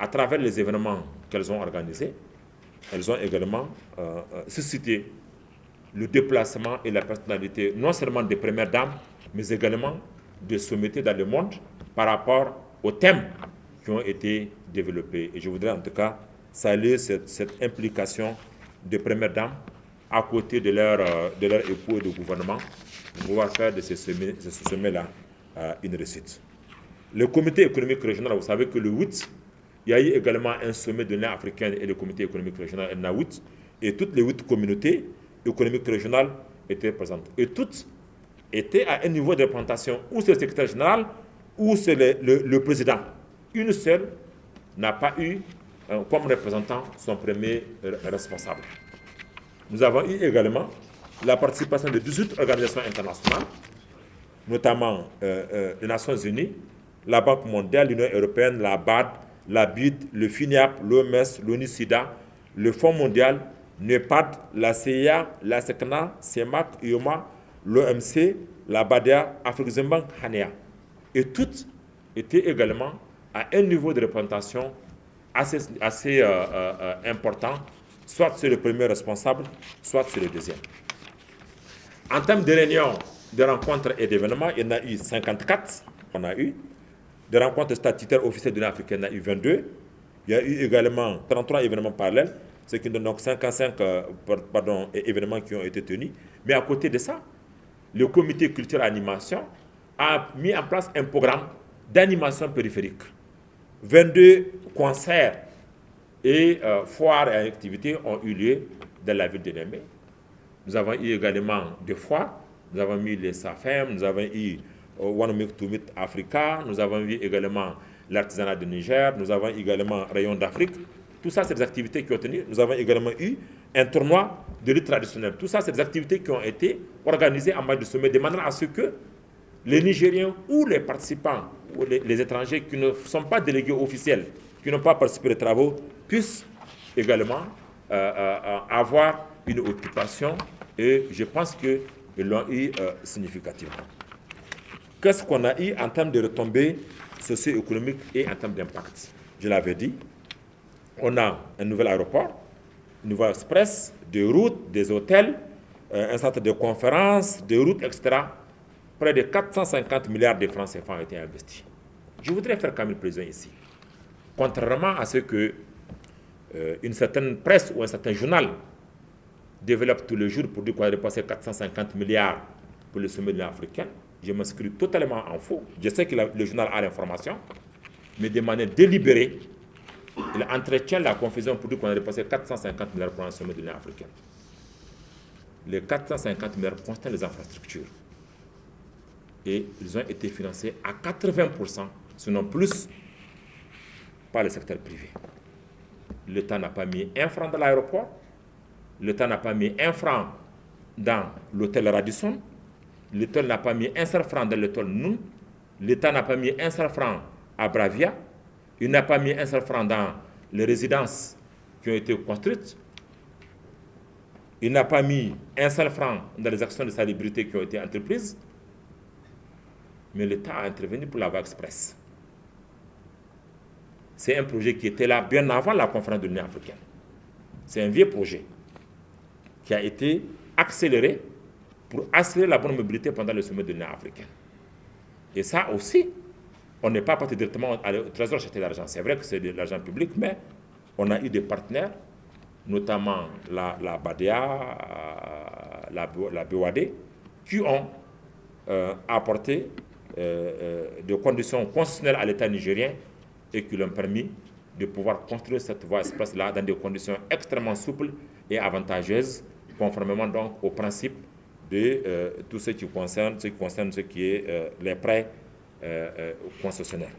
À travers les événements qu'elles ont organisés, elles ont également suscité le déplacement et la personnalité non seulement des premières dames, mais également des sommités dans le monde par rapport aux thèmes qui ont été développés. Et je voudrais en tout cas saluer cette implication des premières dames à côté de leur époux et de gouvernement pour pouvoir faire de ce sommet-là une réussite. Le comité économique régional, vous savez que le 8, il y a eu également un sommet de l'Union africaine et le comité économique régional NAOUT, et toutes les 8 communautés économiques régionales étaient présentes. Et toutes étaient à un niveau de représentation où c'est le secrétaire général, ou c'est le président. Une seule n'a pas eu comme représentant son premier responsable. Nous avons eu également la participation de 18 organisations internationales, notamment les Nations Unies, la Banque mondiale, l'Union européenne, la BAD, la BID, le FINIAP, l'OMS, l'ONU-SIDA, le Fonds mondial, NEPAD, la CIA, la SECNA, CEMAC, IOMA, l'OMC, la BADEA, Afreximbank, HANEA. Et toutes étaient également à un niveau de représentation assez important, soit c'est le premier responsable, soit c'est le deuxième. En termes de réunions, de rencontres et d'événements, il y en a eu 54, on a eu. Des rencontres statutaires officielles de l'Union africaine, il y en a eu 22. Il y a eu également 33 événements parallèles, ce qui donne donc 55 événements qui ont été tenus. Mais à côté de ça, le comité culture et animation a mis en place un programme d'animation périphérique. 22 concerts et foires et activités ont eu lieu dans la ville de Niamey. Nous avons eu également des foires, nous avons eu les SAFEM, nous avons eu One Milk to Meet Africa, nous avons eu également l'artisanat du Niger, nous avons également Rayon d'Afrique. Tout ça, c'est des activités qui ont tenu. Nous avons également eu un tournoi de lutte traditionnelle. Tout ça, c'est des activités qui ont été organisées en mode de sommet, de manière à ce que les Nigériens ou les participants, ou les étrangers qui ne sont pas délégués officiels, qui n'ont pas participé aux travaux, puissent également avoir une occupation, et je pense qu'ils l'ont eu significativement. Qu'est-ce qu'on a eu en termes de retombées socio-économiques et en termes d'impact? Je l'avais dit, on a un nouvel aéroport, une voie express, des routes, des hôtels, un centre de conférences, des routes, etc. Près de 450 milliards de francs CFA ont été investis. Je voudrais faire quand même une précision ici. Contrairement à ce que une certaine presse ou un certain journal développe tous les jours pour dire qu'on a dépassé 450 milliards pour le sommet de l'Union africaine, je m'inscris totalement en faux. Je sais que le journal a l'information, mais de manière délibérée, il entretient la confusion pour dire qu'on a dépassé 450 milliards pour le sommet de l'Union africaine. Les 450 milliards concernent les infrastructures. Et ils ont été financés à 80%, sinon plus, par le secteur privé. L'État n'a pas mis un franc dans l'aéroport, l'État n'a pas mis un franc dans l'hôtel Radisson, l'État n'a pas mis un seul franc dans l'hôtel Noun, l'État n'a pas mis un seul franc à Bravia, il n'a pas mis un seul franc dans les résidences qui ont été construites, il n'a pas mis un seul franc dans les actions de salubrité qui ont été entreprises, mais l'État a intervenu pour la voie express. C'est un projet qui était là bien avant la conférence de l'Union africaine. C'est un vieux projet qui a été accéléré pour accélérer la bonne mobilité pendant le sommet de l'Union africaine. Et ça aussi, on n'est pas parti directement au Trésor chercher l'argent. C'est vrai que c'est de l'argent public, mais on a eu des partenaires, notamment la BADEA, la BOAD, qui ont apporté des conditions constitutionnelles à l'État nigérien et qui l'ont permis de pouvoir construire cette voie express-là dans des conditions extrêmement souples et avantageuses, conformément donc au principe de tout ce qui concerne ce qui est les prêts concessionnaires.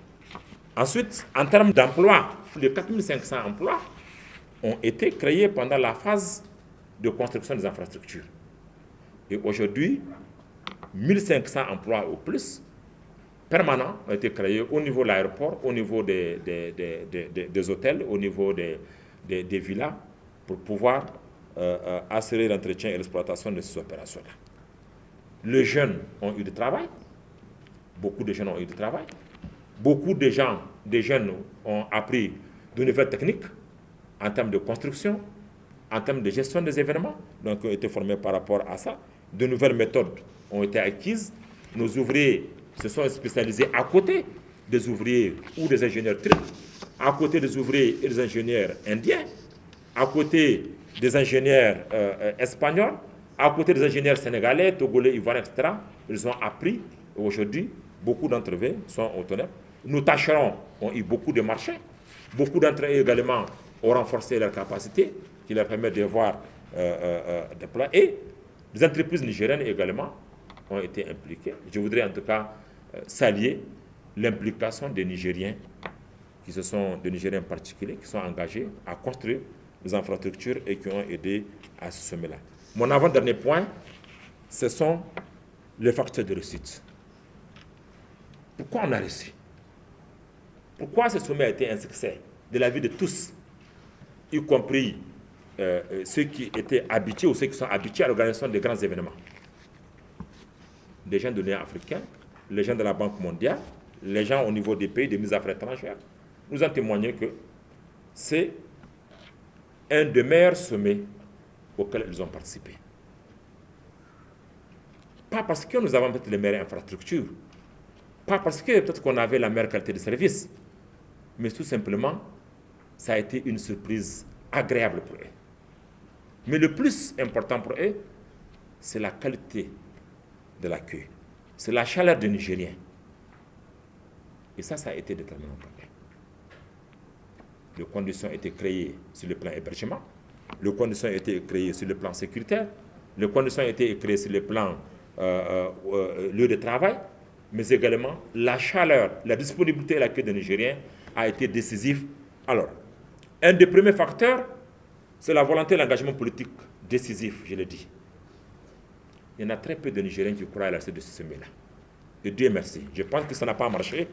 Ensuite, en termes d'emploi, les 4500 emplois ont été créés pendant la phase de construction des infrastructures. Et aujourd'hui, 1500 emplois au plus permanents ont été créés au niveau de l'aéroport, au niveau des hôtels, au niveau des villas, pour pouvoir assurer l'entretien et l'exploitation de ces opérations-là. Les jeunes ont eu du travail, beaucoup de jeunes ont eu du travail, beaucoup de jeunes ont appris de nouvelles techniques en termes de construction, en termes de gestion des événements, donc ont été formés par rapport à ça. De nouvelles méthodes ont été acquises. Nos ouvriers se sont spécialisés à côté des ouvriers ou des ingénieurs turcs, à côté des ouvriers et des ingénieurs indiens, à côté des ingénieurs espagnols, à côté des ingénieurs sénégalais, togolais, ivoiriens, etc. Ils ont appris. Aujourd'hui, beaucoup d'entre eux sont autonomes. Nos tâcherons ont eu beaucoup de marchés. Beaucoup d'entre eux également ont renforcé leurs capacités, qui leur permettent de voir des plans. Et les entreprises nigériennes également ont été impliquées. Je voudrais en tout cas saluer l'implication des Nigériens, des Nigériens particuliers, qui sont engagés à construire des infrastructures et qui ont aidé à ce sommet-là. Mon avant-dernier point, ce sont les facteurs de réussite. Pourquoi on a réussi? Pourquoi ce sommet a été un succès de la vie de tous, y compris ceux qui étaient habitués ou ceux qui sont habitués à l'organisation des grands événements? Les gens de l'Union africaine, les gens de la Banque mondiale, les gens au niveau des pays des ministres des Affaires étrangères, nous ont témoigné que c'est un des meilleurs sommets auxquels ils ont participé. Pas parce que nous avons peut-être les meilleures infrastructures, pas parce que peut-être qu'on avait la meilleure qualité de service, mais tout simplement, ça a été une surprise agréable pour eux. Mais le plus important pour eux, c'est la qualité de l'accueil. C'est la chaleur des Nigériens. Et ça a été déterminant pour eux. Les conditions ont été créées sur le plan hébergement, les conditions ont été créées sur le plan sécuritaire, les conditions ont été créées sur le plan lieu de travail, mais également la chaleur, la disponibilité et l'accueil des Nigériens a été décisif. Alors, un des premiers facteurs, c'est la volonté et l'engagement politique décisif, je l'ai dit. Il y en a très peu de Nigériens qui croient à la réussite de ce sommet-là. Et Dieu merci. Je pense que ça n'a pas marché.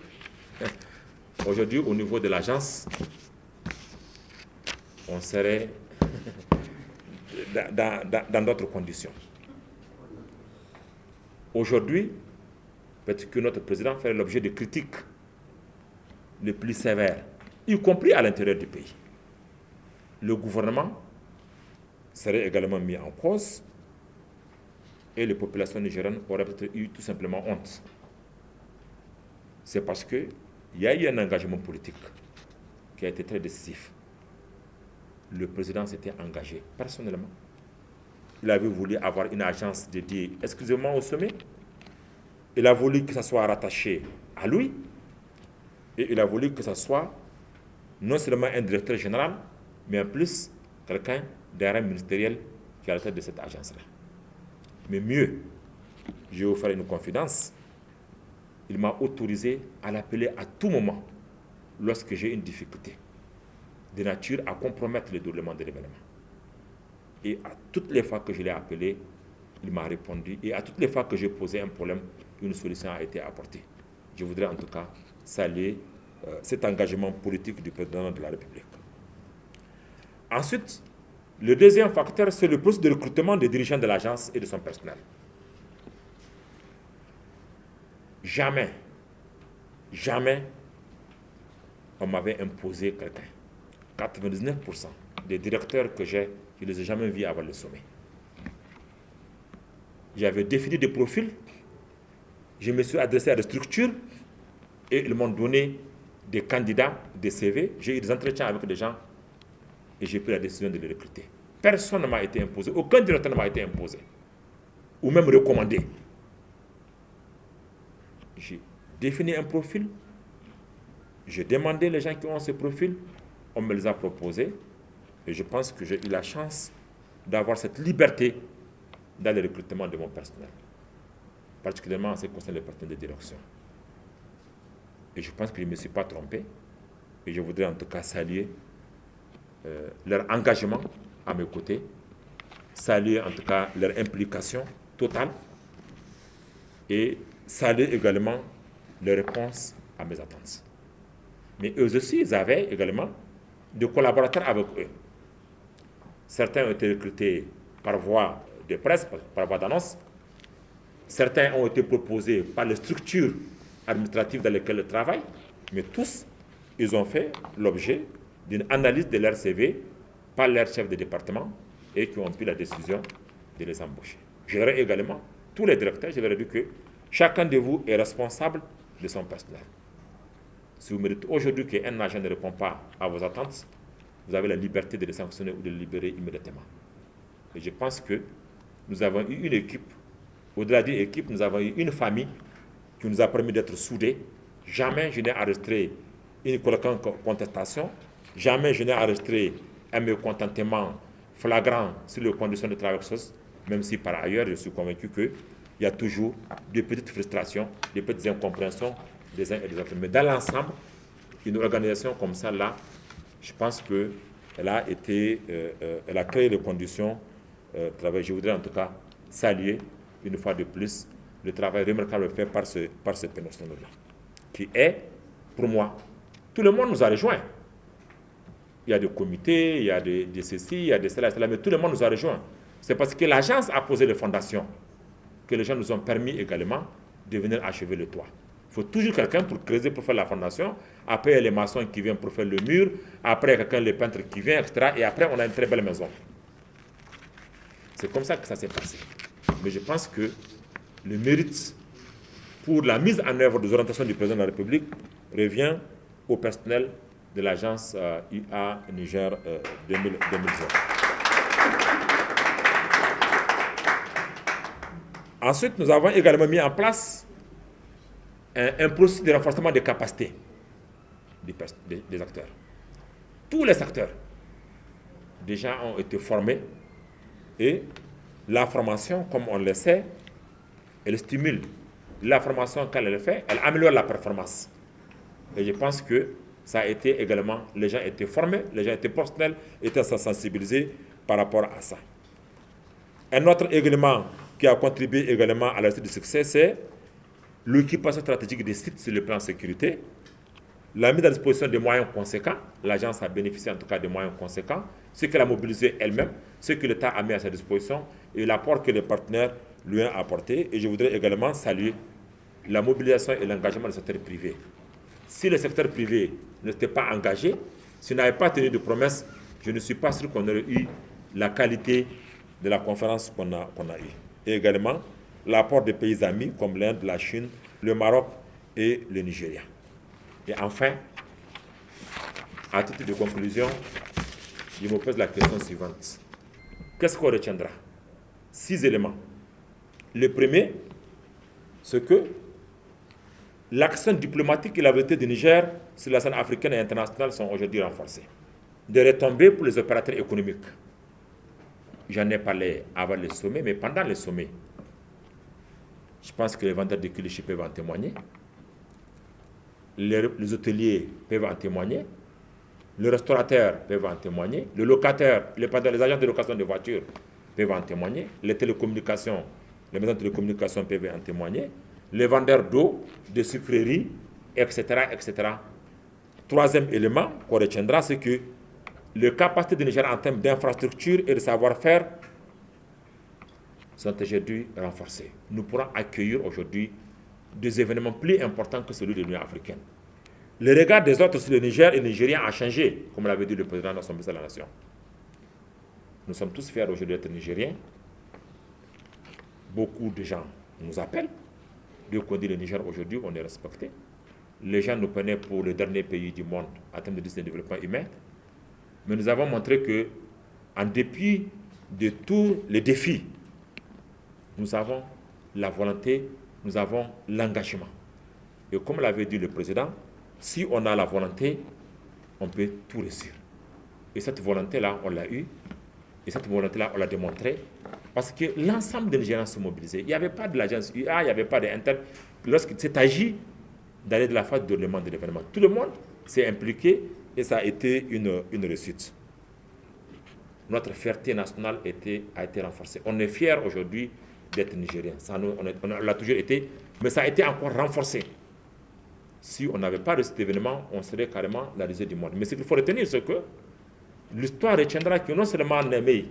Aujourd'hui, au niveau de l'agence, on serait dans d'autres conditions. Aujourd'hui, peut-être que notre président fait l'objet de critiques les plus sévères, y compris à l'intérieur du pays. Le gouvernement serait également mis en cause et les populations nigériennes auraient peut-être eu tout simplement honte. C'est parce qu'il y a eu un engagement politique qui a été très décisif. Le président s'était engagé personnellement. Il avait voulu avoir une agence dédiée exclusivement au sommet. Il a voulu que ça soit rattaché à lui. Et il a voulu que ça soit non seulement un directeur général, mais en plus quelqu'un d'un rang ministériel qui est à la tête de cette agence-là. Mais mieux, je vais vous faire une confidence. Il m'a autorisé à l'appeler à tout moment lorsque j'ai une difficulté de nature à compromettre le déroulement de l'événement. Et à toutes les fois que je l'ai appelé, il m'a répondu. Et à toutes les fois que j'ai posé un problème, une solution a été apportée. Je voudrais en tout cas saluer cet engagement politique du président de la République. Ensuite, le deuxième facteur, c'est le processus de recrutement des dirigeants de l'agence et de son personnel. Jamais on m'avait imposé quelqu'un. 99% des directeurs que j'ai, je ne les ai jamais vus avant le sommet. J'avais défini des profils, je me suis adressé à des structures et ils m'ont donné des candidats, des CV. J'ai eu des entretiens avec des gens et j'ai pris la décision de les recruter. Personne ne m'a été imposé, aucun directeur ne m'a été imposé ou même recommandé. J'ai défini un profil, j'ai demandé les gens qui ont ce profil, on me les a proposés et je pense que j'ai eu la chance d'avoir cette liberté dans le recrutement de mon personnel, particulièrement en ce qui concerne les partenaires de direction. Et je pense que je ne me suis pas trompé. Et je voudrais en tout cas saluer leur engagement à mes côtés, saluer en tout cas leur implication totale et saluer également leur réponse à mes attentes. Mais eux aussi, ils avaient également des collaborateurs avec eux. Certains ont été recrutés par voie de presse, par voie d'annonce. Certains ont été proposés par les structures administratives dans lesquelles ils travaillent. Mais tous, ils ont fait l'objet d'une analyse de leur CV par leur chef de département et qui ont pris la décision de les embaucher. Je leur ai également, tous les directeurs, je leur ai dit que chacun de vous est responsable de son personnel. Si vous méritez aujourd'hui qu'un agent ne répond pas à vos attentes, vous avez la liberté de les sanctionner ou de les libérer immédiatement. Et je pense que nous avons eu une équipe, au-delà d'une équipe, nous avons eu une famille qui nous a permis d'être soudés. Jamais je n'ai enregistré une quelconque contestation, jamais je n'ai enregistré un mécontentement flagrant sur les conditions de travail, même si par ailleurs je suis convaincu qu'il y a toujours des petites frustrations, des petites incompréhensions des uns et des autres. Mais dans l'ensemble, une organisation comme ça, là, je pense qu'elle a créé les conditions de travail. Je voudrais en tout cas saluer une fois de plus le travail remarquable fait par ce personnel-là, qui est, pour moi, tout le monde nous a rejoints. Il y a des comités, il y a des ceci, il y a des cela, mais tout le monde nous a rejoints. C'est parce que l'agence a posé les fondations que les gens nous ont permis également de venir achever le toit. Il faut toujours quelqu'un pour creuser, pour faire la fondation. Après, il y a les maçons qui viennent pour faire le mur. Après, quelqu'un, les peintres qui viennent, etc. Et après, on a une très belle maison. C'est comme ça que ça s'est passé. Mais je pense que le mérite pour la mise en œuvre des orientations du président de la République revient au personnel de l'agence IA Niger 2020. Ensuite, nous avons également mis en place un processus de renforcement des capacités des acteurs. Tous les acteurs déjà ont été formés et la formation, comme on le sait, elle stimule. La formation, quand elle le fait, elle améliore la performance. Et je pense que ça a été également, les gens étaient formés, les gens étaient professionnels, étaient sensibilisés par rapport à ça. Un autre élément qui a contribué également à la réussite du succès, c'est l'équipation stratégique des sites sur le plan sécurité, la mise à disposition de moyens conséquents. L'agence a bénéficié en tout cas de moyens conséquents, ce qu'elle a mobilisé elle-même, ce que l'État a mis à sa disposition et l'apport que les partenaires lui ont apporté. Et je voudrais également saluer la mobilisation et l'engagement du secteur privé. Si le secteur privé n'était pas engagé, s'il n'avait pas tenu de promesses, je ne suis pas sûr qu'on aurait eu la qualité de la conférence qu'on a eue. Et également l'apport des pays amis comme l'Inde, la Chine, le Maroc et le Nigeria. Et enfin, à titre de conclusion, je me pose la question suivante. Qu'est-ce qu'on retiendra? 6 éléments. Le premier, c'est que l'action diplomatique et la vérité du Niger sur la scène africaine et internationale sont aujourd'hui renforcées. Des retombées pour les opérateurs économiques. J'en ai parlé avant le sommet, mais pendant le sommet, je pense que les vendeurs de kilichi peuvent en témoigner. Les hôteliers peuvent en témoigner. Les restaurateurs peuvent en témoigner. Les locataires, les agents de location de voitures peuvent en témoigner. Les télécommunications, les maisons de télécommunications peuvent en témoigner. Les vendeurs d'eau, de sucreries, etc., etc. Troisième élément qu'on retiendra, c'est que les capacités du Niger en termes d'infrastructure et de savoir-faire sont aujourd'hui renforcées. Nous pourrons accueillir aujourd'hui des événements plus importants que celui de l'Union africaine. Le regard des autres sur le Niger et le Nigérien a changé, comme l'avait dit le président de l'Assemblée de la Nation. Nous sommes tous fiers aujourd'hui d'être Nigériens. Beaucoup de gens nous appellent. Dès qu'on dit le Niger aujourd'hui, on est respecté. Les gens nous prenaient pour le dernier pays du monde en termes de développement humain. Mais nous avons montré que, en dépit de tous les défis, nous avons la volonté, nous avons l'engagement. Et comme l'avait dit le président, si on a la volonté, on peut tout réussir. Et cette volonté-là, on l'a eue. Et cette volonté-là, on l'a démontrée. Parce que l'ensemble des Nigériens se mobilisaient. Il n'y avait pas de l'agence UA, il n'y avait pas d'Inter. Lorsqu'il s'est agi d'aller de la phase de déroulement de l'événement. Tout le monde s'est impliqué et ça a été une réussite. Notre fierté nationale a été renforcée. On est fiers aujourd'hui d'être Nigérien. On l'a toujours été, mais ça a été encore renforcé. Si on n'avait pas de cet événement, on serait carrément la risée du monde. Mais ce qu'il faut retenir, c'est que l'histoire retiendra que non seulement Niamey,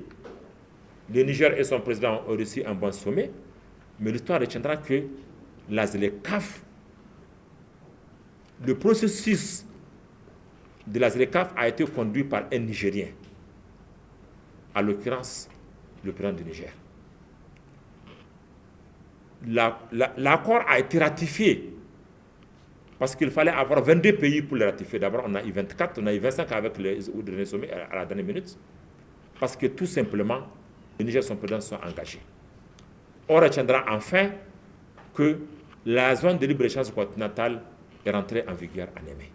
le Niger et son président ont réussi un bon sommet, mais l'histoire retiendra que la ZLECAf, le processus de la ZLECAf a été conduit par un Nigérien, à l'occurrence le président du Niger. L'accord a été ratifié parce qu'il fallait avoir 22 pays pour le ratifier. D'abord, on a eu 24, on a eu 25 avec le dernier sommet à la dernière minute, parce que tout simplement, le Niger et son président sont engagés. On retiendra enfin que la zone de libre-échange continentale est rentrée en vigueur à Niamey.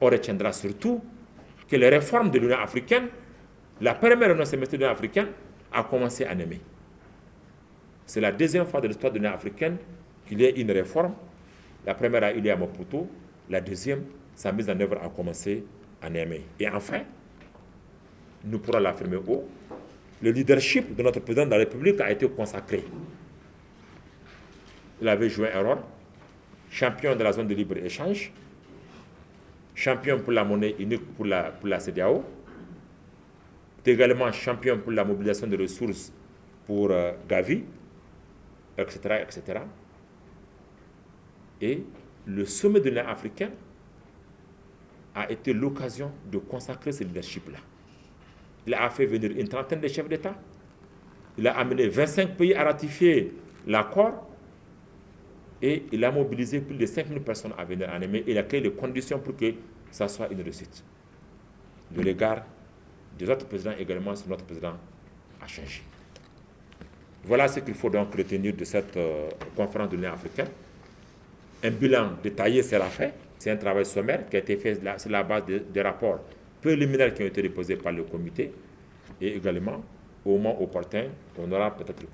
On retiendra surtout que les réformes de l'Union africaine, la première réunion semestrielle de l'Union africaine, a commencé à Niamey. C'est la deuxième fois de l'histoire de l'Union africaine qu'il y ait une réforme. La première a eu lieu à Maputo, la deuxième, sa mise en œuvre a commencé à Niamey. Et enfin, nous pourrons l'affirmer haut, le leadership de notre président de la République a été consacré. Il avait joué un rôle, champion de la zone de libre-échange, champion pour la monnaie unique pour la CEDEAO, également champion pour la mobilisation de ressources pour Gavi, etc., etc. Et le sommet de l'Union africaine a été l'occasion de consacrer ce leadership-là. Il a fait venir une trentaine de chefs d'État. Il a amené 25 pays à ratifier l'accord et il a mobilisé plus de 5000 personnes à venir en Niamey. Il a créé les conditions pour que ça soit une réussite. Le regard des autres présidents également sur notre président a changé. Voilà ce qu'il faut donc retenir de cette conférence de l'Union africaine. Un bilan détaillé sera fait. C'est un travail sommaire qui a été fait sur la base des rapports préliminaires qui ont été déposés par le comité. Et également, au moment opportun, on aura peut-être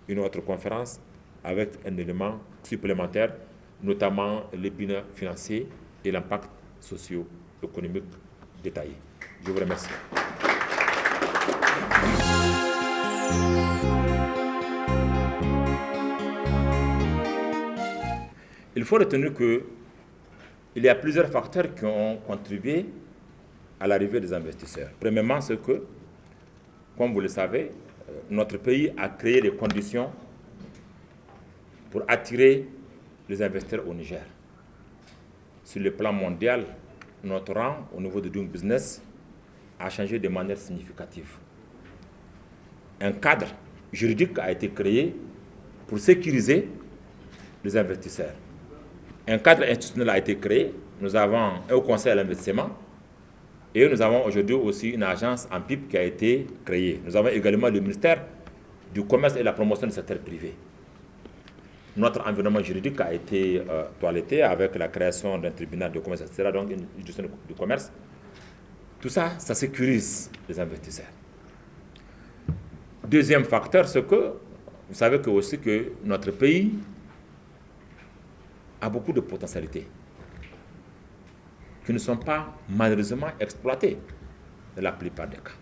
une autre conférence avec un élément supplémentaire, notamment les bilans financiers et l'impact socio-économique détaillé. Je vous remercie. Il faut retenir qu'il y a plusieurs facteurs qui ont contribué à l'arrivée des investisseurs. Premièrement, c'est que, comme vous le savez, notre pays a créé les conditions pour attirer les investisseurs au Niger. Sur le plan mondial, notre rang au niveau de Doing Business a changé de manière significative. Un cadre juridique a été créé pour sécuriser les investisseurs. Un cadre institutionnel a été créé. Nous avons un haut conseil à l'investissement et nous avons aujourd'hui aussi une agence en PIB qui a été créée. Nous avons également le ministère du Commerce et de la promotion du secteur privé. Notre environnement juridique a été toiletté avec la création d'un tribunal de commerce, etc., donc une justice du commerce. Tout ça, ça sécurise les investisseurs. Deuxième facteur, c'est que vous savez que aussi que notre pays a beaucoup de potentialités qui ne sont pas malheureusement exploitées dans la plupart des cas.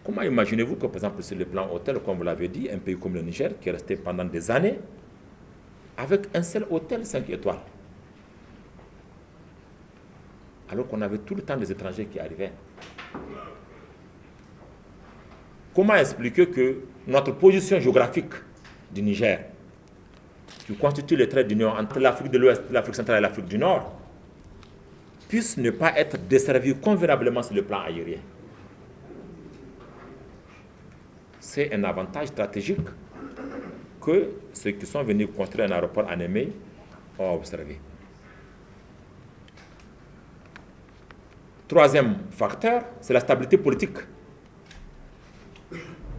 Comment imaginez-vous que, par exemple, sur le plan hôtel, comme vous l'avez dit, un pays comme le Niger, qui est resté pendant des années avec un seul hôtel 5 étoiles, alors qu'on avait tout le temps des étrangers qui arrivaient. Comment expliquer que notre position géographique du Niger, qui constitue le trait d'union entre l'Afrique de l'Ouest, l'Afrique centrale et l'Afrique du Nord, puisse ne pas être desservie convenablement sur le plan aérien? C'est un avantage stratégique que ceux qui sont venus construire un aéroport à Niamey ont observé. Troisième facteur, c'est la stabilité politique.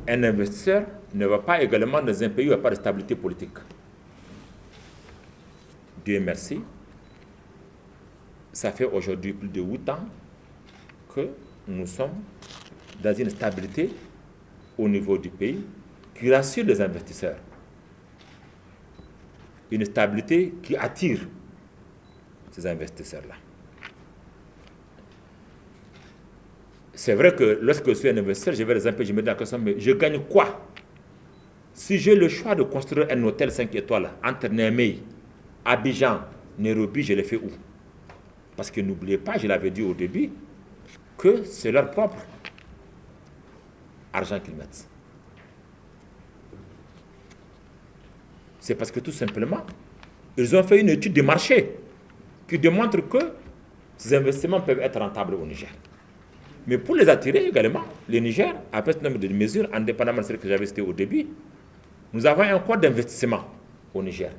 Un investisseur ne va pas également dans un pays où il n'y a pas de stabilité politique. Dieu merci, ça fait aujourd'hui plus de 8 ans que nous sommes dans une stabilité au niveau du pays qui rassure les investisseurs. une stabilité qui attire ces investisseurs-là. C'est vrai que lorsque je suis un investisseur, je vais les empêcher, je me dis la question, mais je gagne quoi? Si j'ai le choix de construire un hôtel 5 étoiles entre Niamey, Abidjan, Nairobi, je le fais où? Parce que n'oubliez pas, je l'avais dit au début, que c'est leur propre argent qu'ils mettent. C'est parce que tout simplement, ils ont fait une étude de marché qui démontre que ces investissements peuvent être rentables au Niger. Mais pour les attirer également, le Niger, après ce nombre de mesures, indépendamment de celles que j'avais citées au début, nous avons un code d'investissement au Niger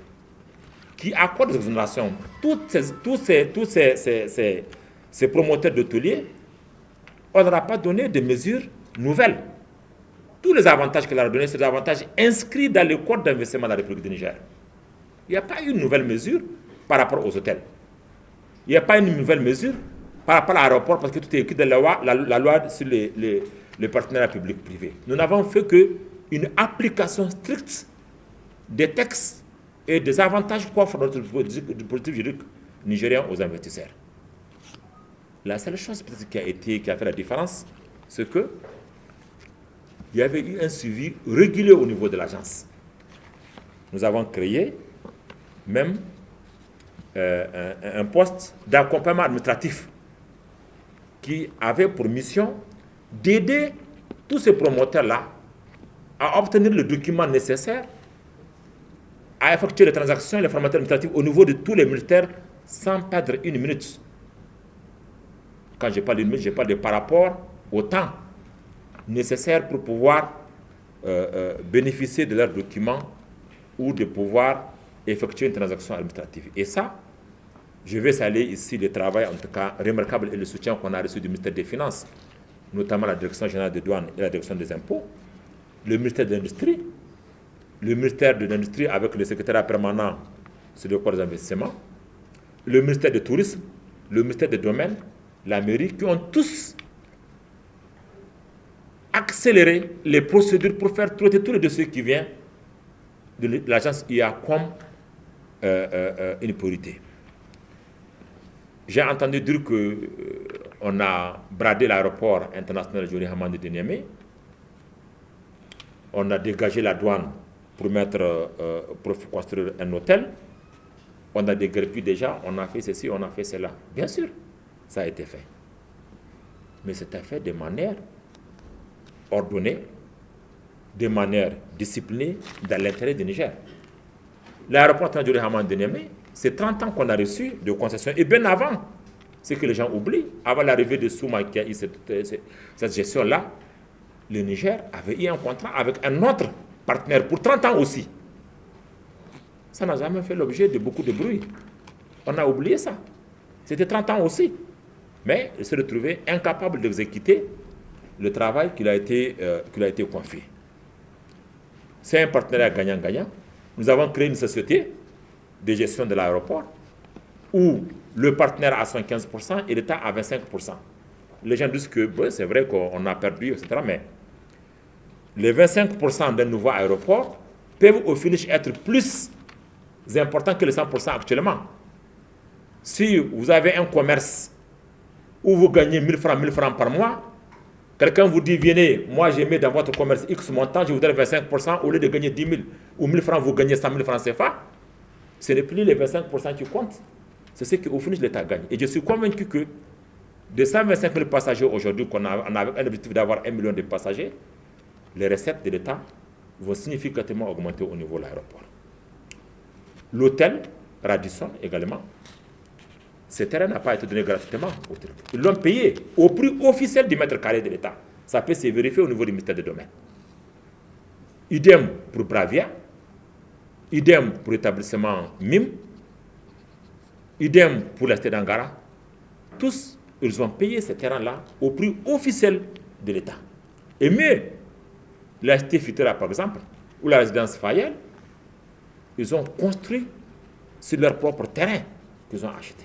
qui accorde des exonérations. Tous ces promoteurs d'hôteliers, on ne leur a pas donné de mesures nouvelles. Tous les avantages qu'il leur a donnés, c'est des avantages inscrits dans le code d'investissement de la République du Niger. Il n'y a pas une nouvelle mesure par rapport aux hôtels. Il n'y a pas une nouvelle mesure par rapport à l'aéroport, parce que tout est écrit dans la loi sur les partenariats publics-privés. Nous n'avons fait qu'une application stricte des textes et des avantages qu'offre notre politique juridique nigérien aux investisseurs. La seule chose qui a fait la différence, c'est que il y avait eu un suivi régulier au niveau de l'agence. Nous avons créé même un poste d'accompagnement administratif qui avait pour mission d'aider tous ces promoteurs-là à obtenir le document nécessaire, à effectuer les transactions et les formalités administratives au niveau de tous les ministères sans perdre une minute. Quand je parle d'une minute, je parle de par rapport au temps nécessaire pour pouvoir bénéficier de leurs documents ou de pouvoir effectuer une transaction administrative. Et ça, je vais saluer ici le travail, en tout cas remarquable, et le soutien qu'on a reçu du ministère des Finances, notamment la Direction générale des douanes et la Direction des impôts, le ministère de l'Industrie, le ministère de l'Industrie avec le secrétariat permanent sur le corps des investissements, le ministère du Tourisme, le ministère des Domaines, la mairie, qui ont tous accéléré les procédures pour faire traiter tous les dossiers qui viennent de l'agence IA comme une priorité. J'ai entendu dire qu'on a bradé l'aéroport international Jori Hamani de Niamey. On a dégagé la douane pour construire un hôtel. On a déguerpi déjà, on a fait ceci, on a fait cela. Bien sûr, ça a été fait. Mais c'était fait de manière ordonnée, de manière disciplinée, dans l'intérêt du Niger. L'aéroport international Jori Hamani de Niamey, c'est 30 ans qu'on a reçu de concessions. Et bien avant, ce que les gens oublient, avant l'arrivée de Souma qui a eu cette gestion-là, le Niger avait eu un contrat avec un autre partenaire pour 30 ans aussi. Ça n'a jamais fait l'objet de beaucoup de bruit. On a oublié ça. C'était 30 ans aussi. Mais il s'est retrouvé incapable d'exécuter le travail qui lui a été confié. C'est un partenariat gagnant-gagnant. Nous avons créé une société de gestion de l'aéroport où le partenaire a 75% et l'État a 25%. Les gens disent que c'est vrai qu'on a perdu, etc. Mais les 25% d'un nouveau aéroport peuvent au finish être plus importants que les 100% actuellement. Si vous avez un commerce où vous gagnez 1000 francs par mois, quelqu'un vous dit, venez, moi j'ai mis dans votre commerce X montant, je vous donne 25%, au lieu de gagner 10 000 ou 1000 francs, vous gagnez 100 000 francs CFA. Ce n'est plus les 25% qui comptent, c'est ce qu'au finish l'État gagne. Et je suis convaincu que de 125 000 passagers aujourd'hui, on a un objectif d'avoir 1 million de passagers, les recettes de l'État vont significativement augmenter au niveau de l'aéroport. L'hôtel Radisson également, ce terrain n'a pas été donné gratuitement aux Turcs. Ils l'ont payé au prix officiel du mètre carré de l'État. Ça peut se vérifier au niveau du ministère des Domaines. Idem pour Bravia, idem pour l'établissement MIM, idem pour la cité d'Angara. Tous, ils ont payé ce terrain-là au prix officiel de l'État. Et mieux, la cité Futura, par exemple, ou la résidence Fayel, ils ont construit sur leur propre terrain qu'ils ont acheté.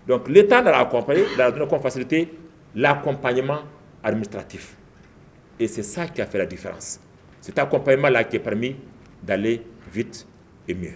Donc l'État leur a accompagné, leur a donné comme facilité l'accompagnement administratif. Et c'est ça qui a fait la différence. Cet accompagnement-là qui a permis d'aller vite et mieux.